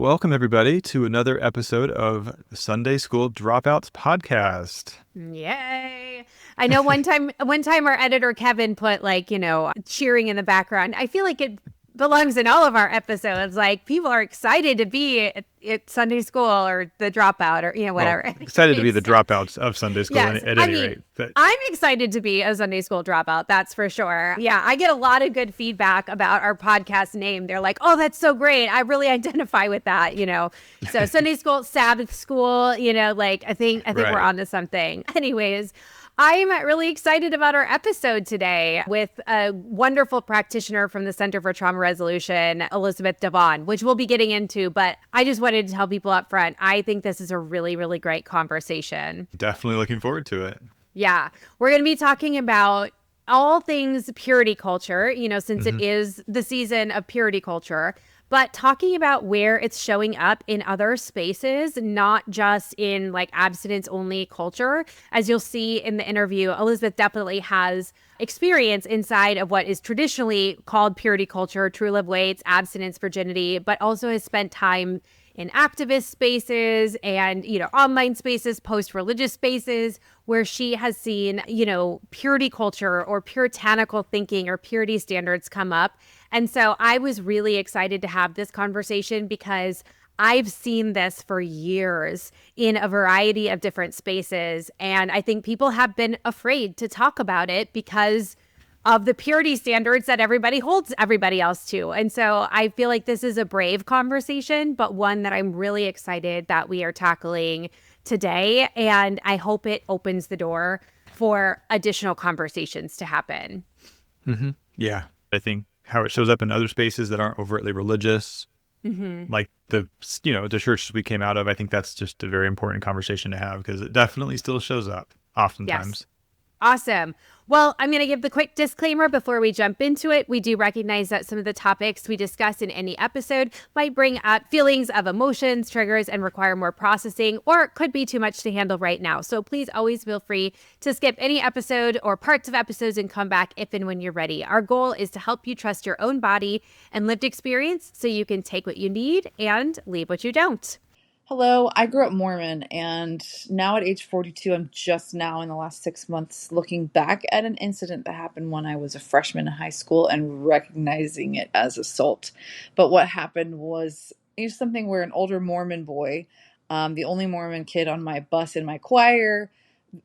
Welcome, everybody, to another episode of the Sunday School Dropouts podcast. Yay. I know one time our editor Kevin put cheering in the background. I feel like it belongs in all of our episodes. Like people are excited to be at Sunday school or the dropout or Well, whatever. excited to be the dropouts of Sunday school Yes. at I any mean, rate. But I'm excited to be a Sunday school dropout. That's for sure. Yeah. I get a lot of good feedback about our podcast name. They're like, oh, that's so great. I really identify with that. So Sunday school, Sabbath school, I think we're right. on to something. Anyways, I'm really excited about our episode today with a wonderful practitioner from the Center for Trauma Resolution, Elizabeth DeVaughn, which we'll be getting into. But I just wanted to tell people up front, I think this is a really, really great conversation. Definitely looking forward to it. Yeah, we're going to be talking about all things purity culture, since it hmm is the season of purity culture, but talking about where it's showing up in other spaces, not just in like abstinence only culture. As you'll see in the interview, Elizabeth definitely has experience inside of what is traditionally called purity culture, true love weights, abstinence, virginity, but also has spent time in activist spaces and, online spaces, post-religious spaces where she has seen, purity culture or puritanical thinking or purity standards come up. And so I was really excited to have this conversation because I've seen this for years in a variety of different spaces. And I think people have been afraid to talk about it because of the purity standards that everybody holds everybody else to. And so I feel like this is a brave conversation, but one that I'm really excited that we are tackling today. And I hope it opens the door for additional conversations to happen. Yeah. I think how it shows up in other spaces that aren't overtly religious, Mm-hmm. like the churches we came out of, I think that's just a very important conversation to have because it definitely still shows up Yes. oftentimes. Awesome. Well, I'm going to give the quick disclaimer before we jump into it. We do recognize that some of the topics we discuss in any episode might bring up feelings of emotions, triggers, and require more processing, or could be too much to handle right now. So please always feel free to skip any episode or parts of episodes and come back if and when you're ready. Our goal is to help you trust your own body and lived experience so you can take what you need and leave what you don't. Hello, I grew up Mormon, and now at age 42, I'm just now in the last 6 months looking back at an incident that happened when I was a freshman in high school and recognizing it as assault. But what happened was something where an older Mormon boy, the only Mormon kid on my bus in my choir,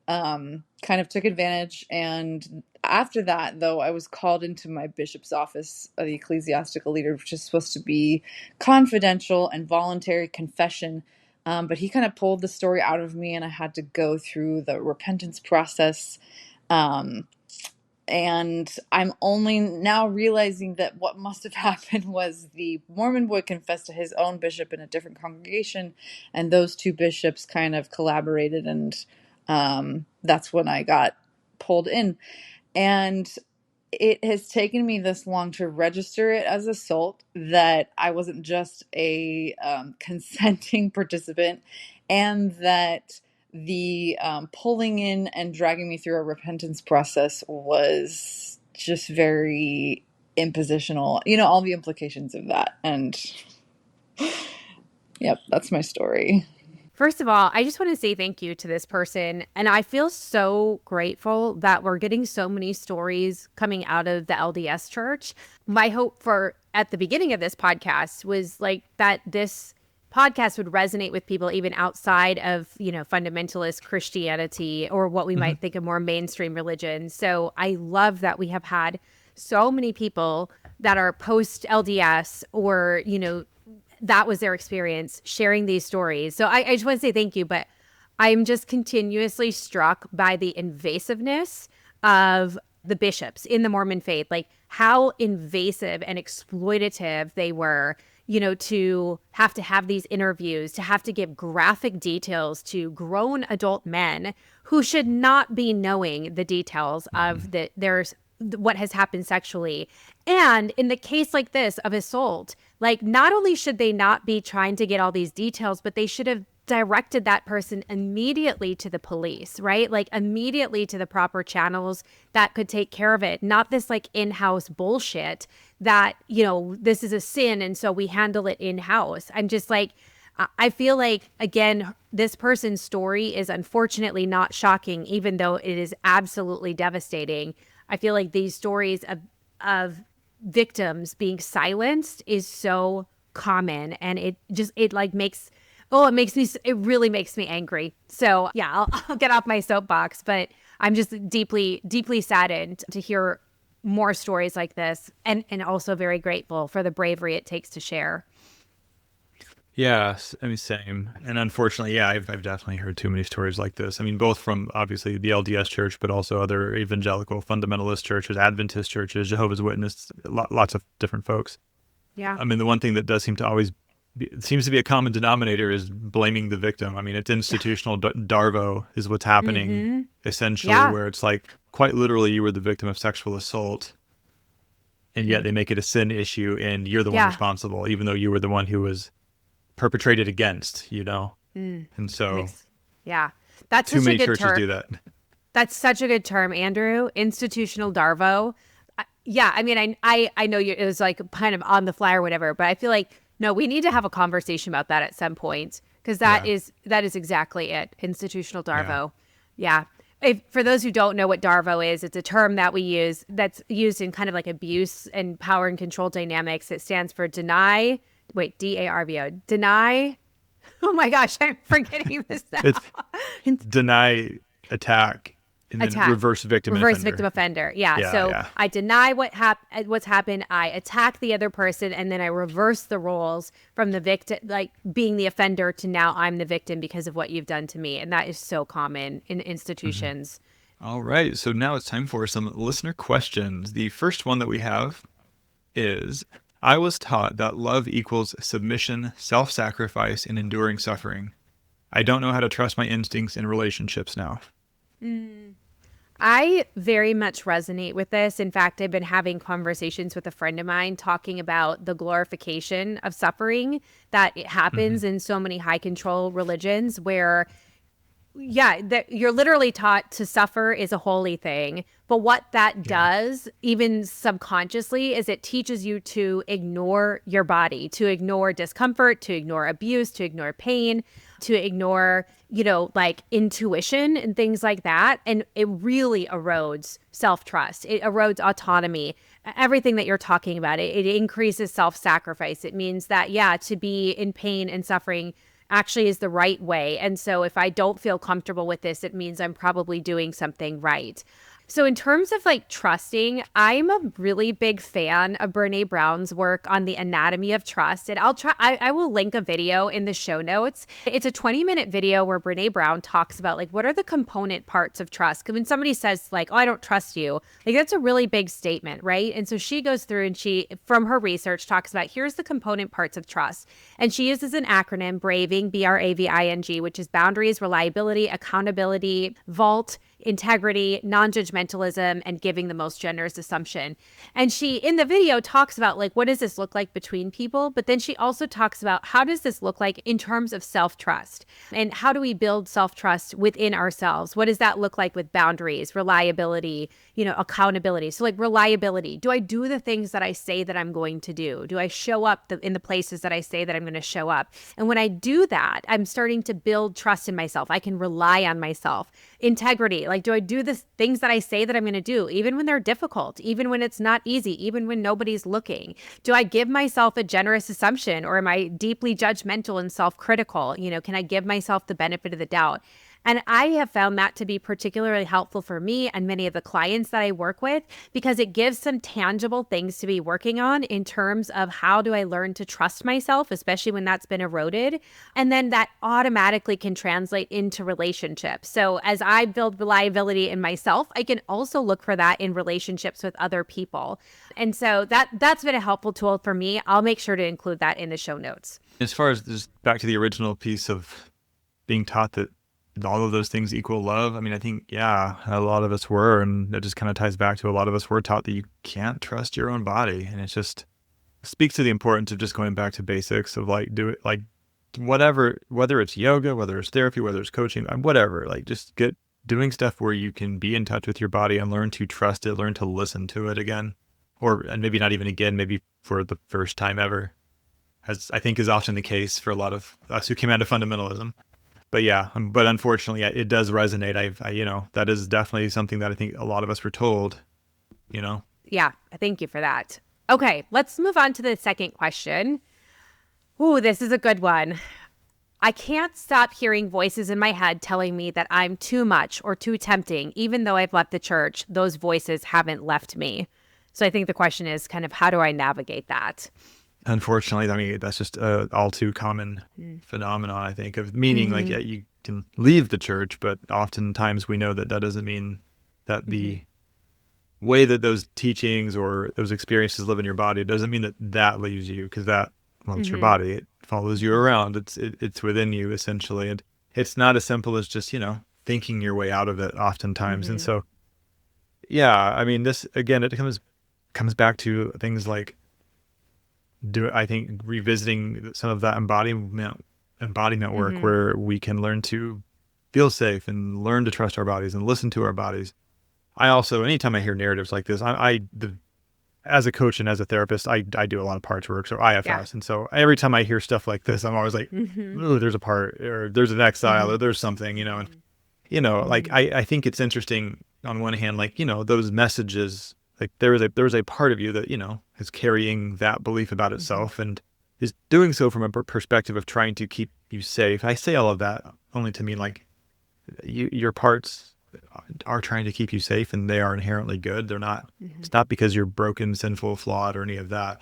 kind of took advantage. And after that, though, I was called into my bishop's office, the ecclesiastical leader, which is supposed to be confidential and voluntary confession. But he kind of pulled the story out of me, and I had to go through the repentance process. Um, and I'm only now realizing that what must have happened was the Mormon boy confessed to his own bishop in a different congregation, and those two bishops kind of collaborated, and that's when I got pulled in. And it has taken me this long to register it as assault, that I wasn't just a consenting participant, and that the pulling in and dragging me through a repentance process was just very impositional, all the implications of that. And yep, that's my story. First of all, I just want to say thank you to this person. And I feel so grateful that we're getting so many stories coming out of the LDS church. My hope for at the beginning of this podcast was like that this podcast would resonate with people even outside of, fundamentalist Christianity or what we hmm might think of more mainstream religion. So I love that we have had so many people that are post LDS or, that was their experience sharing these stories. So I just want to say thank you, but I'm just continuously struck by the invasiveness of the bishops in the Mormon faith, like how invasive and exploitative they were, to have these interviews, to have to give graphic details to grown adult men who should not be knowing the details of what has happened sexually. And in the case like this of assault, like not only should they not be trying to get all these details, but they should have directed that person immediately to the police, right? Like immediately to the proper channels that could take care of it. Not this like in-house bullshit that, this is a sin and so we handle it in-house. I'm just like, I feel like, again, this person's story is unfortunately not shocking, even though it is absolutely devastating. I feel like these stories of victims being silenced is so common, and it really makes me angry. So yeah, I'll get off my soapbox, but I'm just deeply, deeply saddened to hear more stories like this, and also very grateful for the bravery it takes to share. Yeah, I mean, same. And unfortunately, yeah, I've definitely heard too many stories like this. I mean, both from obviously the LDS Church, but also other evangelical fundamentalist churches, Adventist churches, Jehovah's Witness, lots of different folks. Yeah. I mean, the one thing that does seem to always seems to be a common denominator is blaming the victim. I mean, it's institutional Darvo is what's happening essentially, Yeah. where it's like quite literally you were the victim of sexual assault, and yet they make it a sin issue, and you're the one Yeah. responsible, even though you were the one who was perpetrated against, and so Yeah. That's too such a many good churches term. do that. That's such a good term, Andrew. Institutional Darvo. Yeah, I mean, I know it was like kind of on the fly or whatever, but I feel like, no, we need to have a conversation about that at some point, because that is exactly it. Institutional Darvo. Yeah. For those who don't know what Darvo is, it's a term that we use that's used in kind of like abuse and power and control dynamics. It stands for DARVO. Deny. Oh my gosh, I'm forgetting this now. It's deny, attack, and then reverse victim offender. Yeah. So I deny what's happened. I attack the other person, and then I reverse the roles from the victim, like being the offender, to now I'm the victim because of what you've done to me. And that is so common in institutions. All right. So now it's time for some listener questions. The first one that we have is, I was taught that love equals submission, self-sacrifice, and enduring suffering. I don't know how to trust my instincts in relationships now. I very much resonate with this. In fact, I've been having conversations with a friend of mine talking about the glorification of suffering that it happens in so many high control religions where, that you're literally taught to suffer is a holy thing. But what that does, even subconsciously, is it teaches you to ignore your body, to ignore discomfort, to ignore abuse, to ignore pain, to ignore, like intuition and things like that. And it really erodes self-trust. It erodes autonomy. Everything that you're talking about, it increases self-sacrifice. It means that, to be in pain and suffering actually is the right way. And so if I don't feel comfortable with this, it means I'm probably doing something right. So in terms of like trusting, I'm a really big fan of Brene Brown's work on the anatomy of trust. And I will link a video in the show notes. It's a 20-minute video where Brene Brown talks about like, what are the component parts of trust? Because when somebody says like, oh, I don't trust you, like that's a really big statement, right? And so she goes through and she, from her research, talks about here's the component parts of trust. And she uses an acronym, BRAVING, BRAVING, which is boundaries, reliability, accountability, vault, integrity, non-judgmentalism, and giving the most generous assumption. And she, in the video, talks about like, what does this look like between people? But then she also talks about how does this look like in terms of self-trust? And how do we build self-trust within ourselves? What does that look like with boundaries, reliability, accountability? So like reliability, do I do the things that I say that I'm going to do? Do I show up in the places that I say that I'm going to show up? And when I do that, I'm starting to build trust in myself. I can rely on myself. Integrity, like, do I do the things that I say that I'm going to do, even when they're difficult, even when it's not easy, even when nobody's looking? Do I give myself a generous assumption, or am I deeply judgmental and self-critical? Can I give myself the benefit of the doubt? And I have found that to be particularly helpful for me and many of the clients that I work with, because it gives some tangible things to be working on in terms of how do I learn to trust myself, especially when that's been eroded. And then that automatically can translate into relationships. So as I build reliability in myself, I can also look for that in relationships with other people. And so that's been a helpful tool for me. I'll make sure to include that in the show notes. As far as just back to the original piece of being taught that all of those things equal love, I mean, I think, a lot of us were, and that just kind of ties back to a lot of us were taught that you can't trust your own body. And it just speaks to the importance of just going back to basics of like, do it like whatever, whether it's yoga, whether it's therapy, whether it's coaching, whatever, like just get doing stuff where you can be in touch with your body and learn to trust it, learn to listen to it again. and maybe not even again, maybe for the first time ever, as I think is often the case for a lot of us who came out of fundamentalism. But yeah, but unfortunately, it does resonate. That is definitely something that I think a lot of us were told, you know. Yeah, thank you for that. Okay, let's move on to the second question. Ooh, this is a good one. I can't stop hearing voices in my head telling me that I'm too much or too tempting. Even though I've left the church, those voices haven't left me. So I think the question is kind of how do I navigate that? Unfortunately, I mean, that's just a all too common phenomenon, I think, of meaning like, Mm-hmm. yeah, you can leave the church, but oftentimes we know that doesn't mean that Mm-hmm. the way that those teachings or those experiences live in your body, it doesn't mean that that leaves you, because well, it's your Mm-hmm. body. It follows you around. It's within you, essentially. And it's not as simple as just, thinking your way out of it oftentimes. And Mm-hmm. so, yeah, I mean, this, again, it comes back to things like, I think revisiting some of that embodiment work Mm-hmm. where we can learn to feel safe and learn to trust our bodies and listen to our bodies. I also, anytime I hear narratives like this, as a coach and as a therapist, I do a lot of parts work, so Yeah. IFS. And so every time I hear stuff like this, I'm always like, Mm-hmm. ooh, there's a part, or there's an exile, Mm-hmm. or there's something, and, like, Mm-hmm. I think it's interesting on one hand, like, those messages, like there was a part of you that, is carrying that belief about Mm-hmm. itself and is doing so from a perspective of trying to keep you safe. I say all of that only to mean like your parts are trying to keep you safe, and they are inherently good. They're not, Mm-hmm. it's not because you're broken, sinful, flawed, or any of that.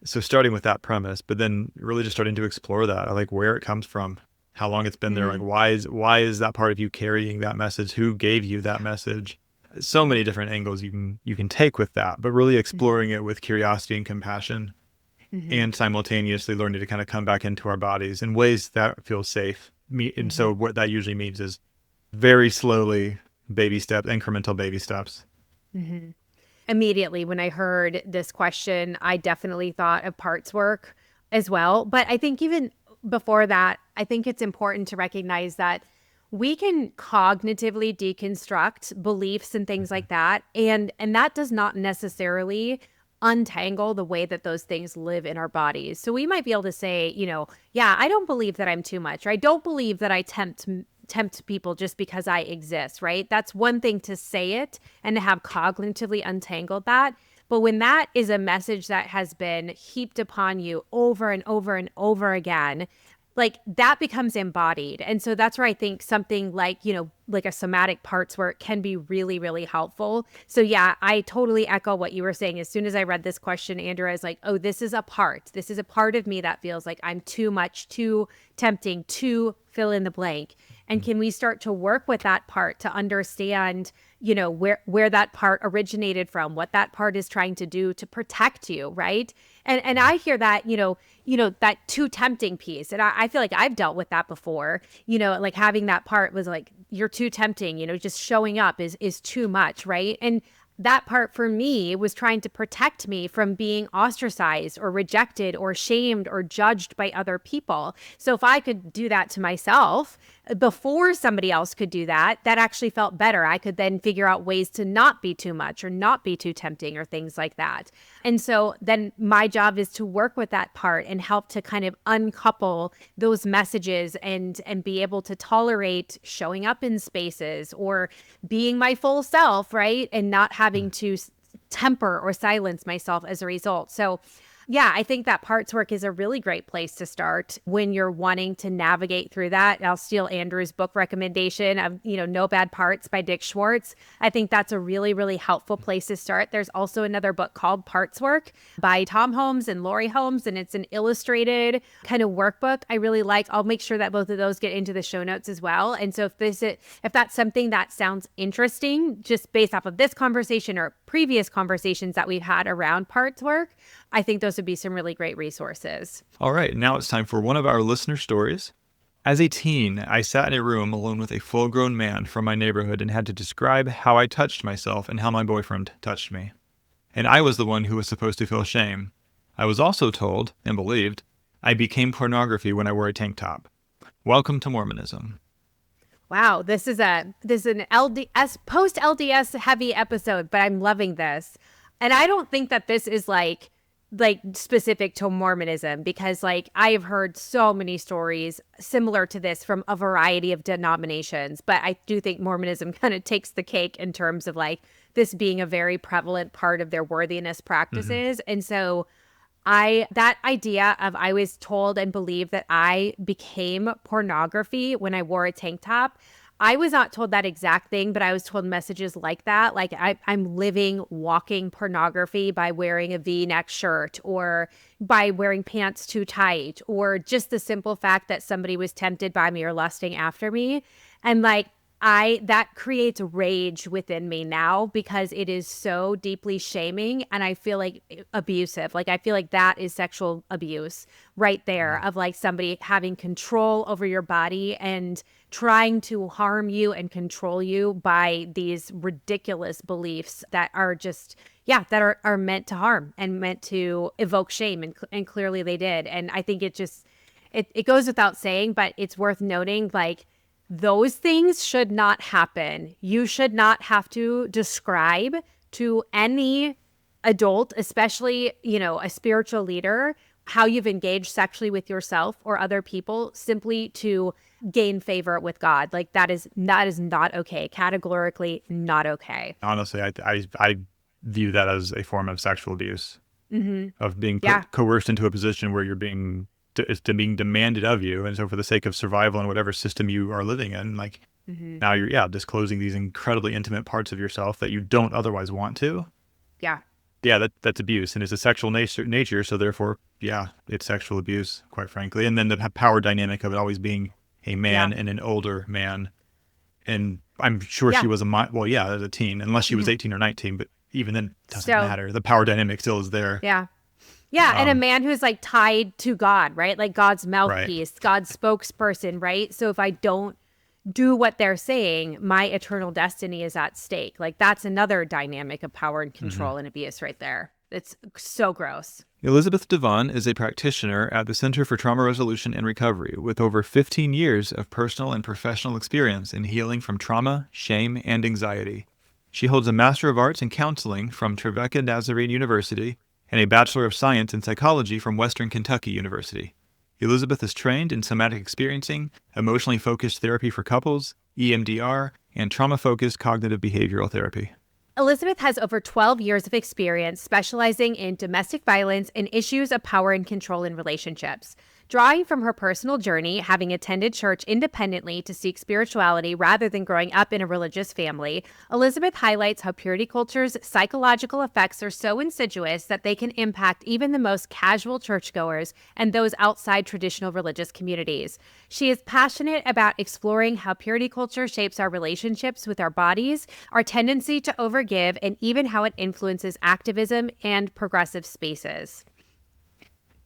So starting with that premise, but then really just starting to explore that, like where it comes from, how long it's been there, like why is that part of you carrying that message? Who gave you that message? So Mm-hmm. many different angles you can take with that, but really Mm-hmm. exploring it with curiosity and compassion, Mm-hmm. and simultaneously learning to kind of come back into our bodies in ways that feel safe. And Mm-hmm. so what that usually means is very slowly, baby steps, incremental baby steps. Mm-hmm. Immediately when I heard this question, I definitely thought of parts work as well. But I think even before that, I think it's important to recognize that we can cognitively deconstruct beliefs and things like that. And that does not necessarily untangle the way that those things live in our bodies. So we might be able to say, yeah, I don't believe that I'm too much, or I don't believe that I tempt people just because I exist, right? That's one thing to say it and to have cognitively untangled that. But when that is a message that has been heaped upon you over and over and over again, like that becomes embodied. And so that's where I think something like, like a somatic parts work can be really, really helpful. So yeah, I totally echo what you were saying. As soon as I read this question, Andrew, I was like, oh, this is a part. This is a part of me that feels like I'm too much, too tempting, to fill in the blank. And can we start to work with that part to understand, where that part originated from, what that part is trying to do to protect you, right? And I hear that, that too tempting piece. And I feel like I've dealt with that before, like having that part was like, you're too tempting, just showing up is too much, right? And that part for me was trying to protect me from being ostracized or rejected or shamed or judged by other people. So if I could do that to myself before somebody else could do that, that actually felt better. I could then figure out ways to not be too much or not be too tempting or things like that. And so then my job is to work with that part and help to kind of uncouple those messages and be able to tolerate showing up in spaces or being my full self, right? And not having to temper or silence myself as a result. So yeah, I think that parts work is a really great place to start when you're wanting to navigate through that. I'll steal Andrew's book recommendation of, No Bad Parts by Dick Schwartz. I think that's a really, really helpful place to start. There's also another book called Parts Work by Tom Holmes and Lori Holmes, and it's an illustrated kind of workbook I really like. I'll make sure that both of those get into the show notes as well. And so if that's something that sounds interesting, just based off of this conversation or previous conversations that we've had around parts work, I think those would be some really great resources. All right, now it's time for one of our listener stories. As a teen, I sat in a room alone with a full-grown man from my neighborhood and had to describe how I touched myself and how my boyfriend touched me. And I was the one who was supposed to feel shame. I was also told, and believed, I became pornography when I wore a tank top. Welcome to Mormonism. Wow, this is an LDS post LDS heavy episode, but I'm loving this. And I don't think that this is like specific to Mormonism, because like I have heard so many stories similar to this from a variety of denominations, but I do think Mormonism kind of takes the cake in terms of like this being a very prevalent part of their worthiness practices. And so that idea of, I was told and believed that I became pornography when I wore a tank top. I was not told that exact thing, but I was told messages like that. Like I'm living, walking pornography by wearing a V-neck shirt, or by wearing pants too tight, or just the simple fact that somebody was tempted by me or lusting after me. And like, that creates rage within me now, because it is so deeply shaming, and I feel like abusive. Like I feel like that is sexual abuse right there, of like somebody having control over your body and trying to harm you and control you by these ridiculous beliefs that are just, yeah, that are meant to harm and meant to evoke shame, and clearly they did. And I think it goes without saying, but it's worth noting, like, those things should not happen. You should not have to describe to any adult, especially, a spiritual leader, how you've engaged sexually with yourself or other people simply to gain favor with God. Like that is not okay. Categorically not okay. Honestly, I view that as a form of sexual abuse, of being Yeah. coerced into a position where it's being demanded of you. And so for the sake of survival in whatever system you are living in, like now you're disclosing these incredibly intimate parts of yourself that you don't otherwise want to. Yeah. Yeah, that's abuse, and it's a sexual nature. So therefore, yeah, it's sexual abuse, quite frankly. And then the power dynamic of it always being a man and an older man. And I'm sure she was as a teen, unless she was 18 or 19, but even then it doesn't matter. The power dynamic still is there. Yeah. Yeah, and a man who's like tied to God, right? Like God's mouthpiece, God's spokesperson, right? So if I don't do what they're saying, my eternal destiny is at stake. Like that's another dynamic of power and control and abuse right there. It's so gross. Elizabeth DeVaughn is a practitioner at the Center for Trauma Resolution and Recovery with over 15 years of personal and professional experience in healing from trauma, shame, and anxiety. She holds a Master of Arts in Counseling from Trevecca Nazarene University and a Bachelor of Science in Psychology from Western Kentucky University. Elizabeth is trained in somatic experiencing, emotionally focused therapy for couples, EMDR, and trauma-focused cognitive behavioral therapy. Elizabeth has over 12 years of experience specializing in domestic violence and issues of power and control in relationships. Drawing from her personal journey, having attended church independently to seek spirituality rather than growing up in a religious family, Elizabeth highlights how purity culture's psychological effects are so insidious that they can impact even the most casual churchgoers and those outside traditional religious communities. She is passionate about exploring how purity culture shapes our relationships with our bodies, our tendency to overgive, and even how it influences activism and progressive spaces.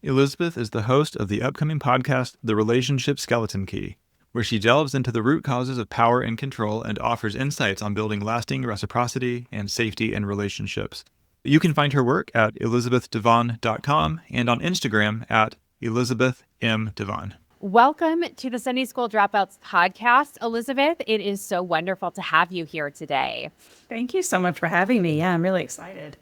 Elizabeth is the host of the upcoming podcast, The Relationship Skeleton Key, where she delves into the root causes of power and control and offers insights on building lasting reciprocity and safety in relationships. You can find her work at elizabethdevaughn.com and on Instagram at elizabethmdevaughn. Welcome to the Sunday School Dropouts podcast, Elizabeth. It is so wonderful to have you here today. Thank you so much for having me. Yeah, I'm really excited.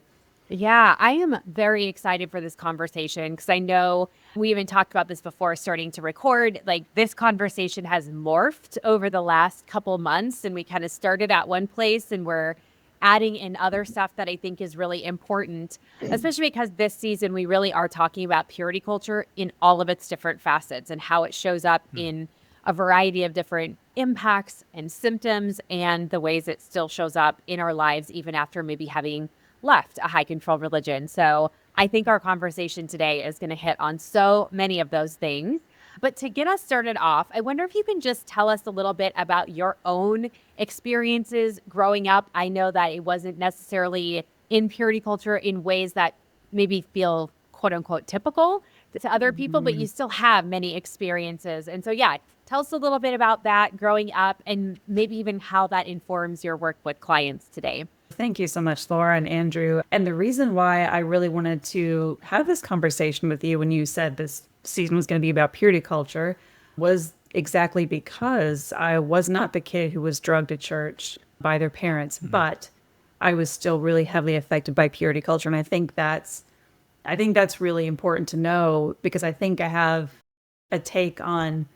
Yeah, I am very excited for this conversation because I know we even talked about this before starting to record. Like this conversation has morphed over the last couple months, and we kind of started at one place and we're adding in other stuff that I think is really important, especially because this season we really are talking about purity culture in all of its different facets and how it shows up in a variety of different impacts and symptoms and the ways it still shows up in our lives even after maybe having left a high control religion. So I think our conversation today is going to hit on so many of those things. But to get us started off, I wonder if you can just tell us a little bit about your own experiences growing up. I know that it wasn't necessarily in purity culture in ways that maybe feel quote unquote typical to other people, but you still have many experiences. And so, yeah, tell us a little bit about that growing up and maybe even how that informs your work with clients today. Thank you so much, Laura and Andrew. And the reason why I really wanted to have this conversation with you when you said this season was going to be about purity culture was exactly because I was not the kid who was drugged to church by their parents, but I was still really heavily affected by purity culture. And I think that's really important to know, because I think I have a take on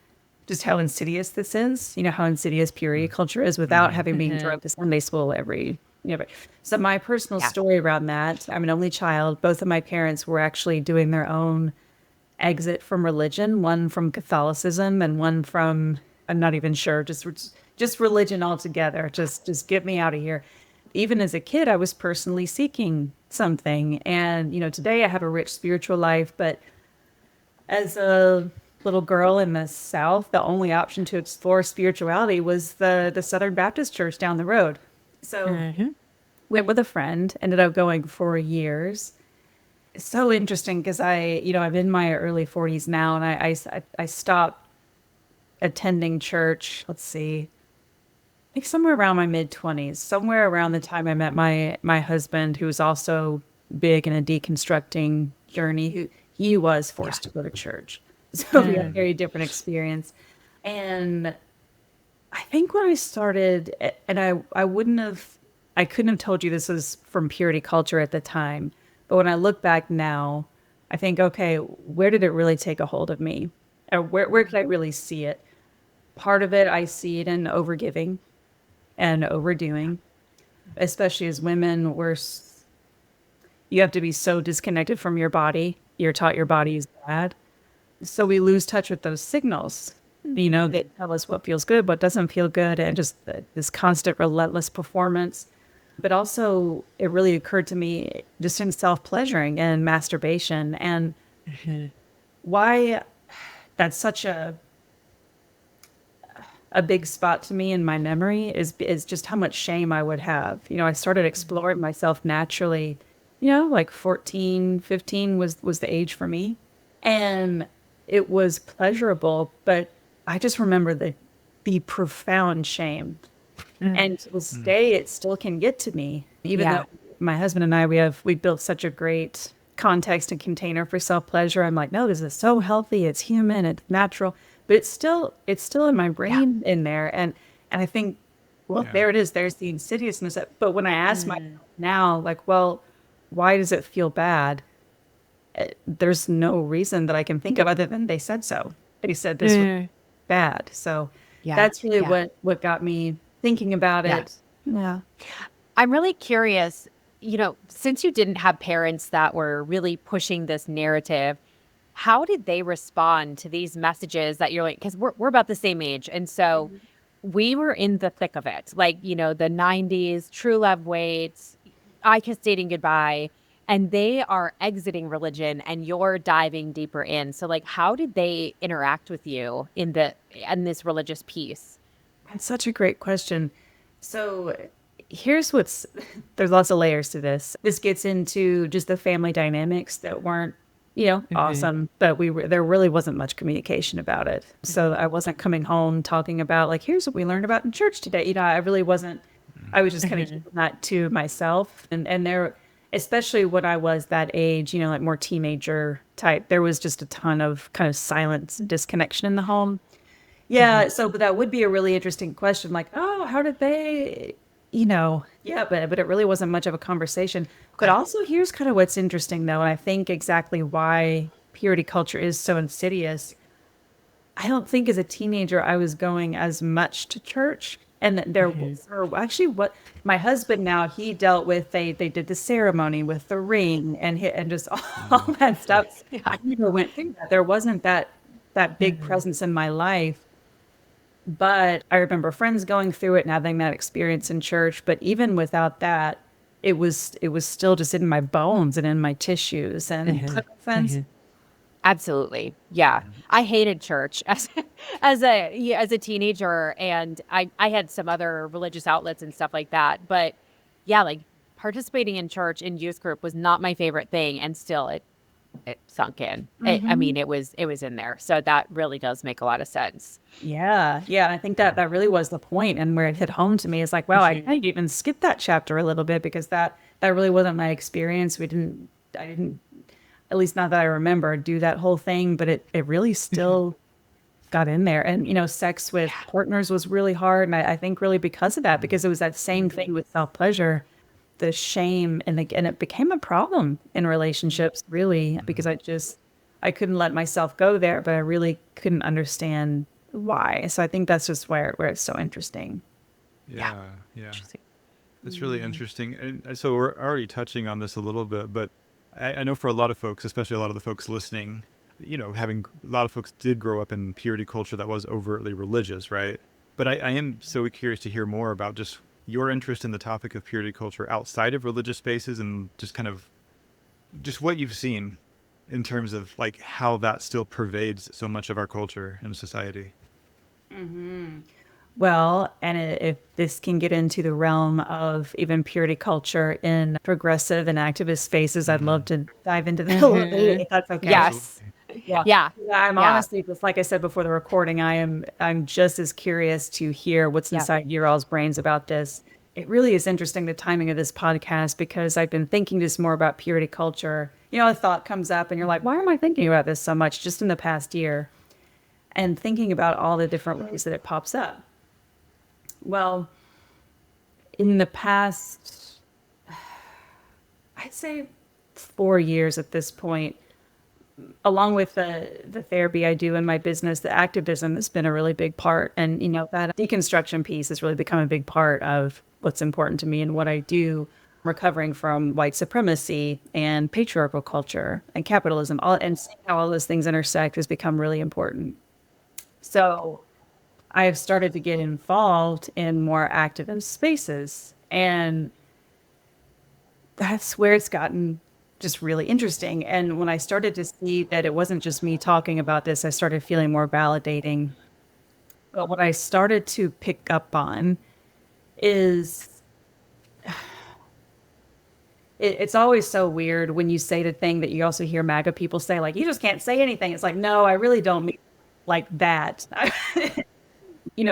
just how insidious this is, how insidious purity culture is without having been drugged to Sunday school so my personal Yeah. story around that, I'm an only child. Both of my parents were actually doing their own exit from religion, one from Catholicism and one from, I'm not even sure, just religion altogether. Just get me out of here. Even as a kid, I was personally seeking something. And, today I have a rich spiritual life, but as a little girl in the South, the only option to explore spirituality was the Southern Baptist Church down the road. So went with a friend, ended up going for years. It's so interesting because I'm in my early 40s now, and I stopped attending church. Let's see, I think somewhere around my mid 20s, somewhere around the time I met my husband, who was also big in a deconstructing journey. Who he was forced to go to church, so we had a very different experience. And I think when I started, and I couldn't have told you this was from purity culture at the time, but when I look back now, I think, okay, where did it really take a hold of me? Or where could I really see it? Part of it, I see it in overgiving and overdoing, especially as women, you have to be so disconnected from your body. You're taught your body is bad. So we lose touch with those signals. They tell us what feels good, what doesn't feel good, and just this constant relentless performance. But also, it really occurred to me just in self-pleasuring and masturbation, and why that's such a big spot to me in my memory is just how much shame I would have. I started exploring myself naturally, like 14, 15 was the age for me. And it was pleasurable, but I just remember the profound shame. And to this day, it still can get to me, even Yeah. though my husband and I, we built such a great context and container for self-pleasure. I'm like, no, this is so healthy. It's human. It's natural, but it's still in my brain in there. And I think, well, Yeah. there it is. There's the insidiousness. But when I ask myself now, like, well, why does it feel bad? There's no reason that I can think of other than they said so. They said this was bad. So Yeah. that's really Yeah. what got me thinking about Yeah. it. Yeah. I'm really curious, since you didn't have parents that were really pushing this narrative, how did they respond to these messages that you're like, because we're about the same age. And so we were in the thick of it, like, the 90s, True Love Waits, I Kiss Dating Goodbye, and they are exiting religion and you're diving deeper in. So like, how did they interact with you in this religious piece? That's such a great question. So here's there's lots of layers to this. This gets into just the family dynamics that weren't, awesome, but there really wasn't much communication about it. So I wasn't coming home talking about like, here's what we learned about in church today. I really wasn't, I was just kind of keeping that to myself. And there, especially when I was that age, like more teenager type, there was just a ton of kind of silence and disconnection in the home. Yeah, so but that would be a really interesting question. Like, oh, how did they, yeah, but it really wasn't much of a conversation. But also, here's kind of what's interesting, though, and I think exactly why purity culture is so insidious. I don't think as a teenager I was going as much to church, and that there was, or actually, what my husband now he dealt with. They did the ceremony with the ring and just all that stuff. I never went through that. There wasn't that big presence in my life. But I remember friends going through it and having that experience in church. But even without that, it was still just in my bones and in my tissues. And does that make sense? Absolutely. Yeah. I hated church as a teenager, and I had some other religious outlets and stuff like that. But yeah, like participating in church in youth group was not my favorite thing, and still it sunk in. I mean, it was in there. So that really does make a lot of sense. Yeah, yeah. And I think that really was the point, and where it hit home to me is like, wow, I kind of even skipped that chapter a little bit because that really wasn't my experience. I didn't, at least not that I remember, do that whole thing, but it really still got in there. And sex with partners was really hard, and I think really because of that, because it was that same thing with self pleasure. the shame, and it became a problem in relationships, really, because I couldn't let myself go there, but I really couldn't understand why. So I think that's just where it's so interesting. Yeah. Yeah, yeah. Interesting. It's really interesting. And so we're already touching on this a little bit, but I know for a lot of folks, especially a lot of the folks listening, having a lot of folks did grow up in purity culture that was overtly religious, right? But I am so curious to hear more about just your interest in the topic of purity culture outside of religious spaces, and just kind of just what you've seen in terms of like how that still pervades so much of our culture and society. Well, and if this can get into the realm of even purity culture in progressive and activist spaces, I'd love to dive into that a little bit, if that's okay. Yes. Absolutely. Yeah. Yeah. I'm Yeah. honestly, just like I said before the recording, I'm just as curious to hear what's Yeah. inside your all's brains about this. It really is interesting, the timing of this podcast, because I've been thinking just more about purity culture. A thought comes up and you're like, why am I thinking about this so much just in the past year? And thinking about all the different ways that it pops up. Well, in the past, I'd say 4 years at this point, along with the therapy I do in my business, the activism has been a really big part. And, that deconstruction piece has really become a big part of what's important to me and what I do, recovering from white supremacy and patriarchal culture and capitalism, and seeing how all those things intersect has become really important. So I've started to get involved in more activist spaces. And that's where it's gotten just really interesting. And when I started to see that it wasn't just me talking about this, I started feeling more validating. But what I started to pick up on is it's always so weird when you say the thing that you also hear MAGA people say, like, you just can't say anything. It's like, no, I really don't mean like that.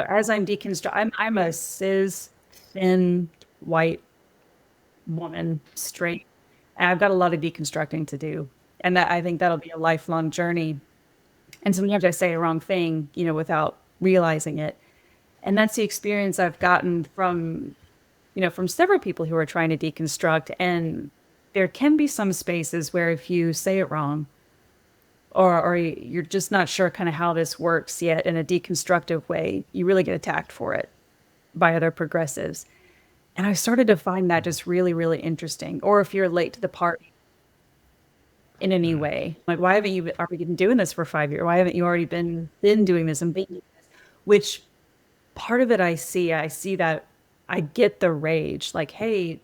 As I'm deconstructing, I'm a cis, thin, white woman, straight. And I've got a lot of deconstructing to do. And that I think that'll be a lifelong journey. And sometimes I say a wrong thing, without realizing it. And that's the experience I've gotten from several people who are trying to deconstruct. And there can be some spaces where if you say it wrong, or you're just not sure kind of how this works yet in a deconstructive way, you really get attacked for it by other progressives. And I started to find that just really, really interesting. Or if you're late to the party in any way, like, why haven't you already been doing this for 5 years? Why haven't you already been doing this and being this? Which part of it I see that I get the rage, like, hey,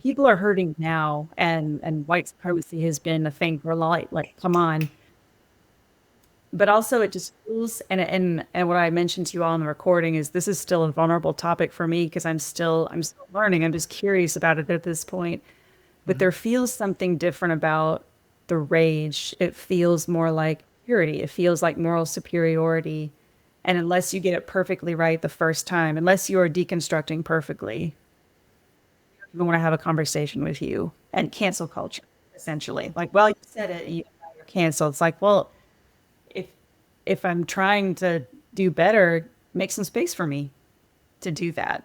people are hurting now, and white supremacy has been a thing for a lot. Like, come on. But also it just feels, and what I mentioned to you all in the recording is this is still a vulnerable topic for me because I'm still learning. I'm just curious about it at this point. But there feels something different about the rage. It feels more like purity. It feels like moral superiority. And unless you get it perfectly right the first time, unless you are deconstructing perfectly, I don't want to have a conversation with you. And cancel culture, essentially. Like, well, you said it, you're canceled. It's like, well, if I'm trying to do better, make some space for me to do that.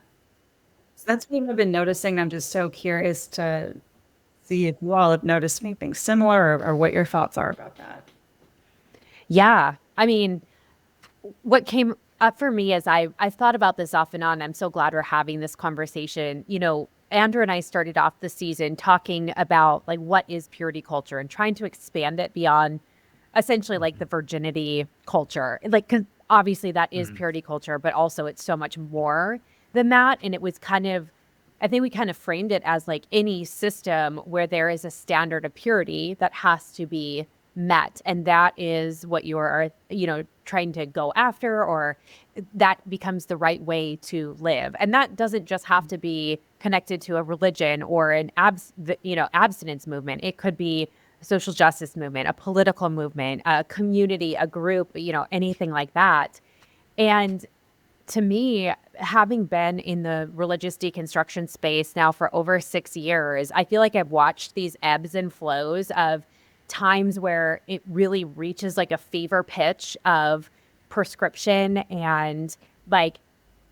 So that's what I've been noticing. I'm just so curious to see if you all have noticed anything similar, or what your thoughts are about that. Yeah. I mean, what came up for me as I've thought about this off and on. I'm so glad we're having this conversation. Andrew and I started off the season talking about like what is purity culture and trying to expand it beyond essentially like the virginity culture. Like, 'cause obviously that is purity culture, but also it's so much more than that. And it was I think we kind of framed it as like any system where there is a standard of purity that has to be met. And that is what you are, trying to go after, or that becomes the right way to live. And that doesn't just have to be connected to a religion or an abstinence movement. It could be a social justice movement, a political movement, a community, a group, anything like that. And to me, having been in the religious deconstruction space now for over 6 years, I feel like I've watched these ebbs and flows of times where it really reaches like a fever pitch of prescription and like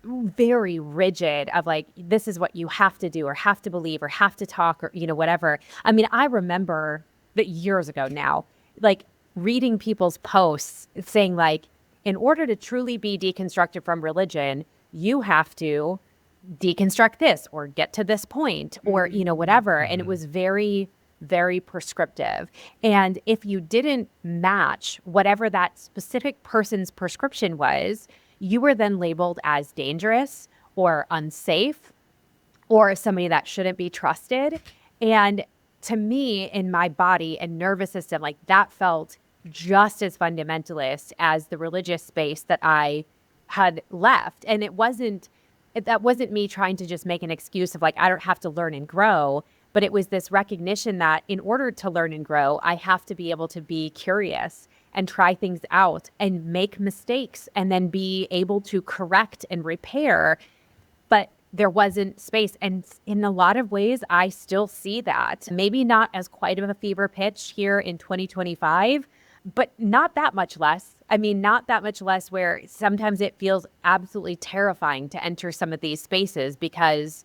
very rigid of like, this is what you have to do or have to believe or have to talk or, whatever. I mean, I remember that years ago now, like reading people's posts saying like, in order to truly be deconstructed from religion, you have to deconstruct this or get to this point or, whatever. And it was very, very prescriptive. And if you didn't match whatever that specific person's prescription was, you were then labeled as dangerous or unsafe or somebody that shouldn't be trusted. And to me, in my body and nervous system, like that felt just as fundamentalist as the religious space that I had left. And that wasn't me trying to just make an excuse of like, I don't have to learn and grow. But it was this recognition that in order to learn and grow, I have to be able to be curious and try things out and make mistakes and then be able to correct and repair. But there wasn't space. And in a lot of ways, I still see that. Maybe not as quite of a fever pitch here in 2025, but not that much less. I mean, not that much less where sometimes it feels absolutely terrifying to enter some of these spaces because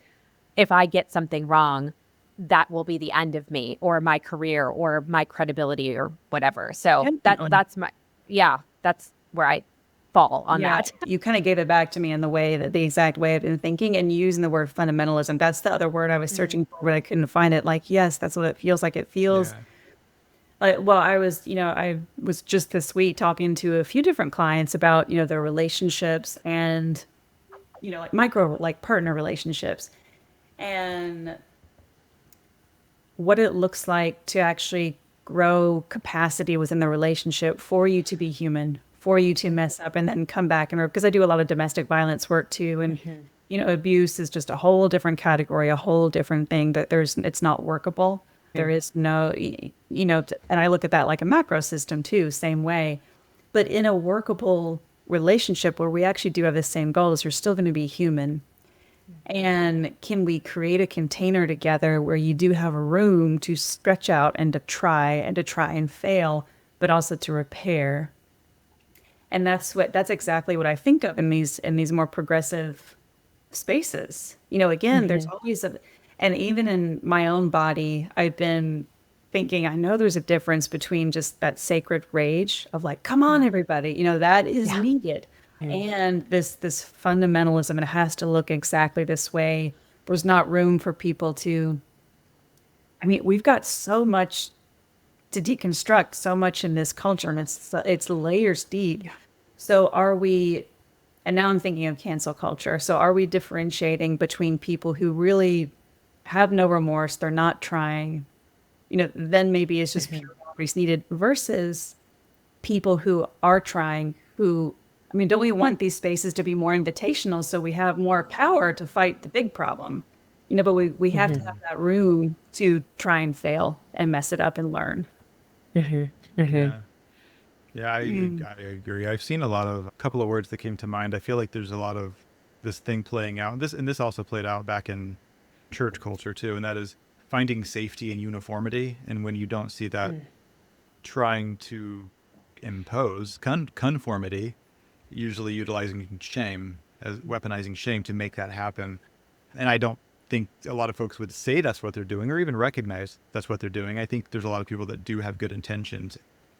if I get something wrong, that will be the end of me or my career or my credibility or whatever. So that's where I fall on that. You kind of gave it back to me in the exact way I've been thinking and using the word fundamentalism. That's the other word I was searching for, but I couldn't find it. Like, yes, that's what it feels like. It feels like, well, I was just this week talking to a few different clients about, their relationships and, like like partner relationships and what it looks like to actually grow capacity within the relationship for you to be human, for you to mess up and then come back. And because I do a lot of domestic violence work too. And, abuse is just a whole different category, a whole different thing that it's not workable. There is no, and I look at that like a macro system too, same way. But in a workable relationship where we actually do have the same goals, you're still going to be human. And can we create a container together where you do have a room to stretch out and to try and fail, but also to repair? And that's exactly what I think of in these more progressive spaces. Again, there's always and even in my own body, I've been thinking, I know there's a difference between just that sacred rage of like, come on, everybody, that is needed. And this fundamentalism, and it has to look exactly this way. There's not room for people to, we've got so much to deconstruct, so much in this culture, and it's layers deep. So are we, and now I'm thinking of cancel culture. So are we differentiating between people who really have no remorse, they're not trying, then maybe it's just pure boundaries needed versus people who are trying, don't we want these spaces to be more invitational so we have more power to fight the big problem? But we have to have that room to try and fail and mess it up and learn. Yeah, I agree. I've seen a couple of words that came to mind. I feel like there's a lot of this thing playing out. This also played out back in church culture too, and that is finding safety in uniformity. And when you don't see that, trying to impose conformity, usually utilizing shame, as weaponizing shame to make that happen. And I don't think a lot of folks would say that's what they're doing or even recognize that's what they're doing. I think there's a lot of people that do have good intentions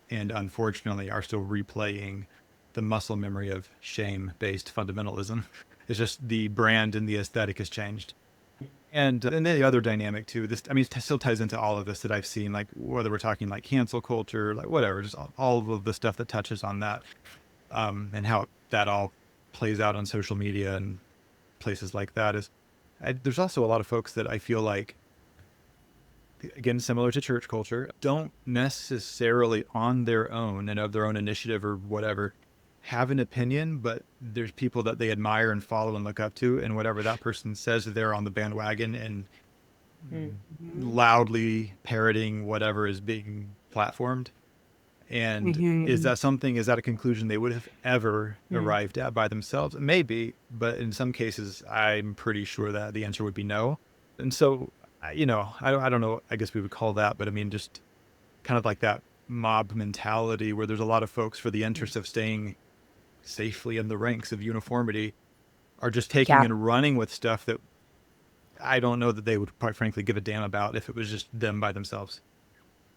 and unfortunately are still replaying the muscle memory of shame-based fundamentalism. It's just the brand and the aesthetic has changed. And then the other dynamic too, it still ties into all of this that I've seen, like whether we're talking like cancel culture, like whatever, just all of the stuff that touches on that, and how that all plays out on social media and places like that. There's also a lot of folks that I feel like, again, similar to church culture, don't necessarily on their own and of their own initiative or whatever have an opinion, but there's people that they admire and follow and look up to, and whatever that person says, they're on the bandwagon and loudly parroting whatever is being platformed. And is that a conclusion they would have ever arrived at by themselves? Maybe, but in some cases, I'm pretty sure that the answer would be no. And so, I don't know, I guess we would call that, but just kind of like that mob mentality where there's a lot of folks for the interest of staying safely in the ranks of uniformity are just taking Yeah. and running with stuff that I don't know that they would quite frankly give a damn about if it was just them by themselves.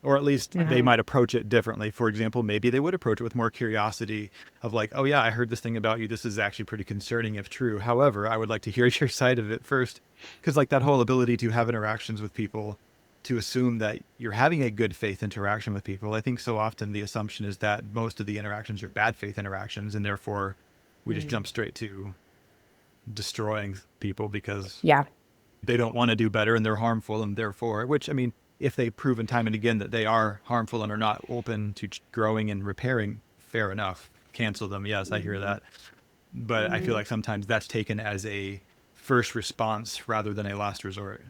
Or at least they might approach it differently. For example, maybe they would approach it with more curiosity of like, oh yeah, I heard this thing about you. This is actually pretty concerning if true. However, I would like to hear your side of it first. Because like that whole ability to have interactions with people, to assume that you're having a good faith interaction with people. I think so often the assumption is that most of the interactions are bad faith interactions, and therefore we just jump straight to destroying people because Yeah. they don't want to do better and they're harmful, and therefore, which I mean, if they've proven time and again that they are harmful and are not open to growing and repairing, fair enough. Cancel them. Yes, I hear that. But I feel like sometimes that's taken as a first response rather than a last resort.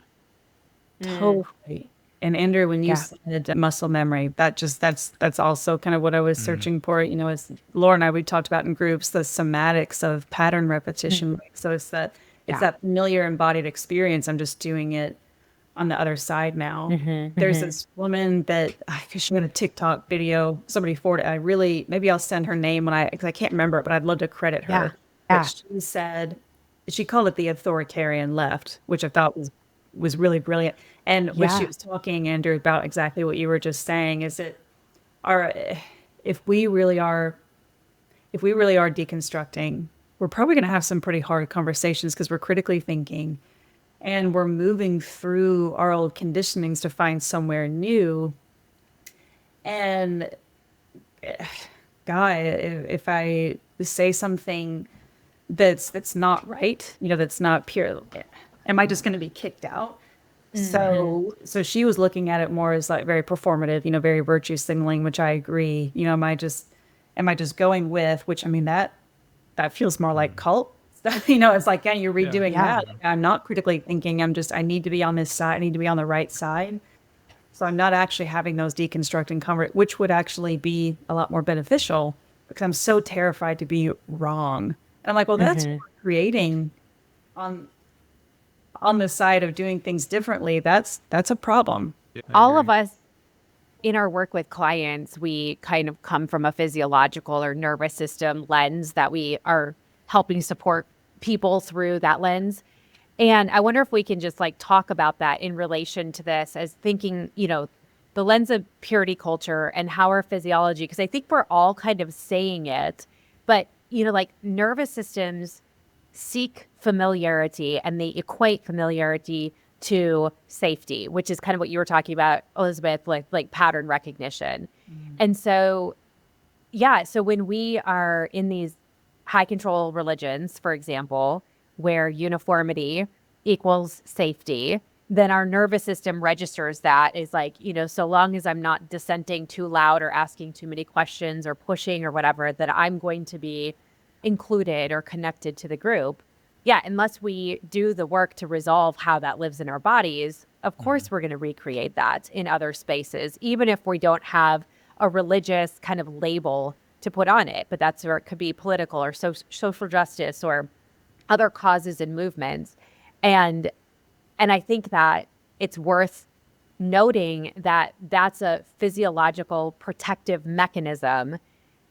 Totally. And Andrew, when you Yeah. said muscle memory, that's also kind of what I was searching for. You know, as Laura and I, we talked about in groups, the somatics of pattern repetition. So it's Yeah. that familiar embodied experience. I'm just doing it on the other side now. There's this woman that she had a TikTok video, somebody forwarded. Maybe I'll send her name because I can't remember it, but I'd love to credit her. Yeah. But Yeah. she said, she called it the authoritarian left, which I thought was really brilliant. And when she Yeah. was talking, Andrew, about exactly what you were just saying, is it our if we really are deconstructing, we're probably going to have some pretty hard conversations because we're critically thinking and we're moving through our old conditionings to find somewhere new. And Guy, if I say something that's not right, that's not pure, am I just going to be kicked out? So she was looking at it more as like very performative, very virtue signaling, which I agree. Am I just going with, which I mean that feels more like cult stuff. It's like, yeah, you're redoing Yeah. that. Like, I'm not critically thinking. I need to be on this side. I need to be on the right side. So I'm not actually having those deconstructing which would actually be a lot more beneficial because I'm so terrified to be wrong. And I'm like, well, that's what we're creating on the side of doing things differently. That's a problem. Yeah, I All agree. of us in our work with clients, we kind of come from a physiological or nervous system lens that we are helping support people through that lens. And I wonder if we can just like talk about that in relation to this as thinking, the lens of purity culture and how our physiology, because I think we're all kind of saying it, but, like nervous systems seek familiarity and they equate familiarity to safety, which is kind of what you were talking about, Elizabeth, like pattern recognition. And so, yeah, so when we are in these high control religions, for example, where uniformity equals safety, then our nervous system registers that is like, so long as I'm not dissenting too loud or asking too many questions or pushing or whatever, that I'm going to be included or connected to the group. Yeah, unless we do the work to resolve how that lives in our bodies, of course we're going to recreate that in other spaces, even if we don't have a religious kind of label to put on it. But that's where it could be political or social justice or other causes and movements. And I think that it's worth noting that that's a physiological protective mechanism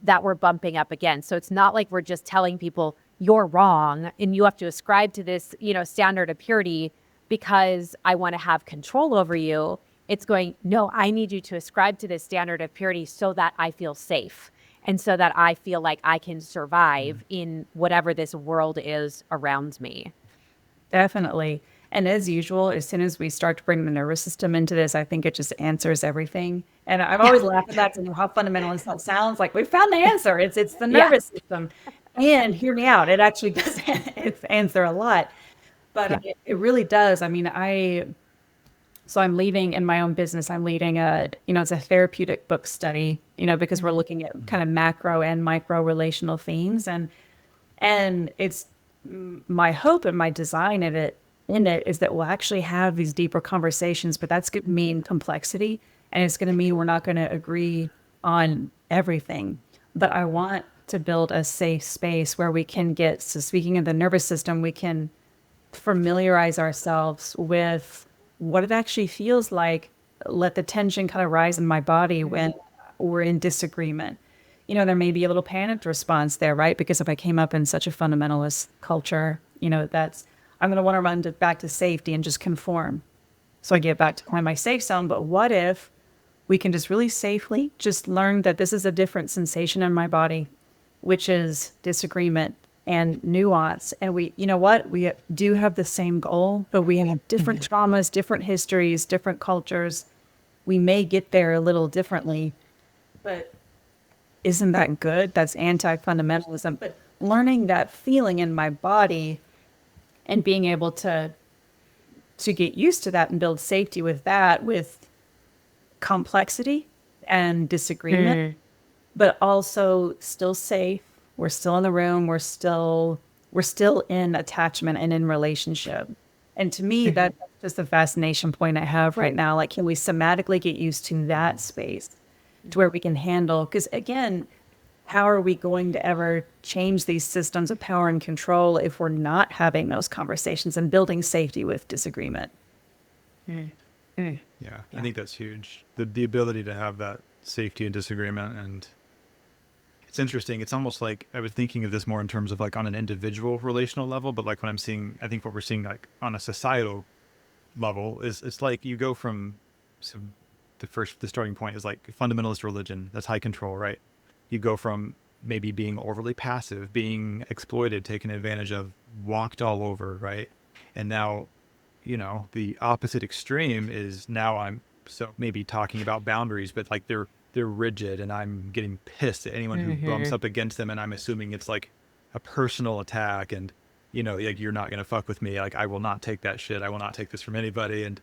that we're bumping up against. So it's not like we're just telling people you're wrong and you have to ascribe to this, standard of purity because I want to have control over you. It's going, no, I need you to ascribe to this standard of purity so that I feel safe and so that I feel like I can survive in whatever this world is around me. Definitely. And as usual, as soon as we start to bring the nervous system into this, I think it just answers everything. And I've always laughed at that and how fundamentalist that sounds. Like we found the answer. It's the nervous system. And hear me out. It actually does answer a lot. But it really does. I mean, so I'm leading in my own business. I'm leading it's a therapeutic book study, because we're looking at kind of macro and micro relational themes. And it's my hope and my design in it is that we'll actually have these deeper conversations, but that's going to mean complexity. And it's going to mean we're not going to agree on everything. But I want to build a safe space where we can so speaking of the nervous system, we can familiarize ourselves with what it actually feels like. Let the tension kind of rise in my body when we're in disagreement. There may be a little panicked response there, right? Because if I came up in such a fundamentalist culture, I'm going to want to run back to safety and just conform. So I get back to my safe zone. But what if we can just really safely just learn that this is a different sensation in my body, which is disagreement and nuance. And we do have the same goal, but we have different traumas, different histories, different cultures. We may get there a little differently, but isn't that good? That's anti-fundamentalism. But learning that feeling in my body and being able to get used to that and build safety with that, with complexity and disagreement, but also still safe. We're still in the room. We're still in attachment and in relationship. And to me, that's just a fascination point I have right now. Like, can we somatically get used to that space to where we can handle? Because again, how are we going to ever change these systems of power and control if we're not having those conversations and building safety with disagreement? Yeah, I think that's huge. The ability to have that safety and disagreement. And it's interesting. It's almost like I was thinking of this more in terms of like on an individual relational level, but like when I think what we're seeing like on a societal level is it's like you go from the starting point is like fundamentalist religion. That's high control, right? You go from maybe being overly passive, being exploited, taken advantage of, walked all over, right? And now, the opposite extreme is now I'm so maybe talking about boundaries, but like they're rigid, and I'm getting pissed at anyone who bumps up against them, and I'm assuming it's like a personal attack, and like you're not gonna fuck with me, like I will not take that shit, I will not take this from anybody. And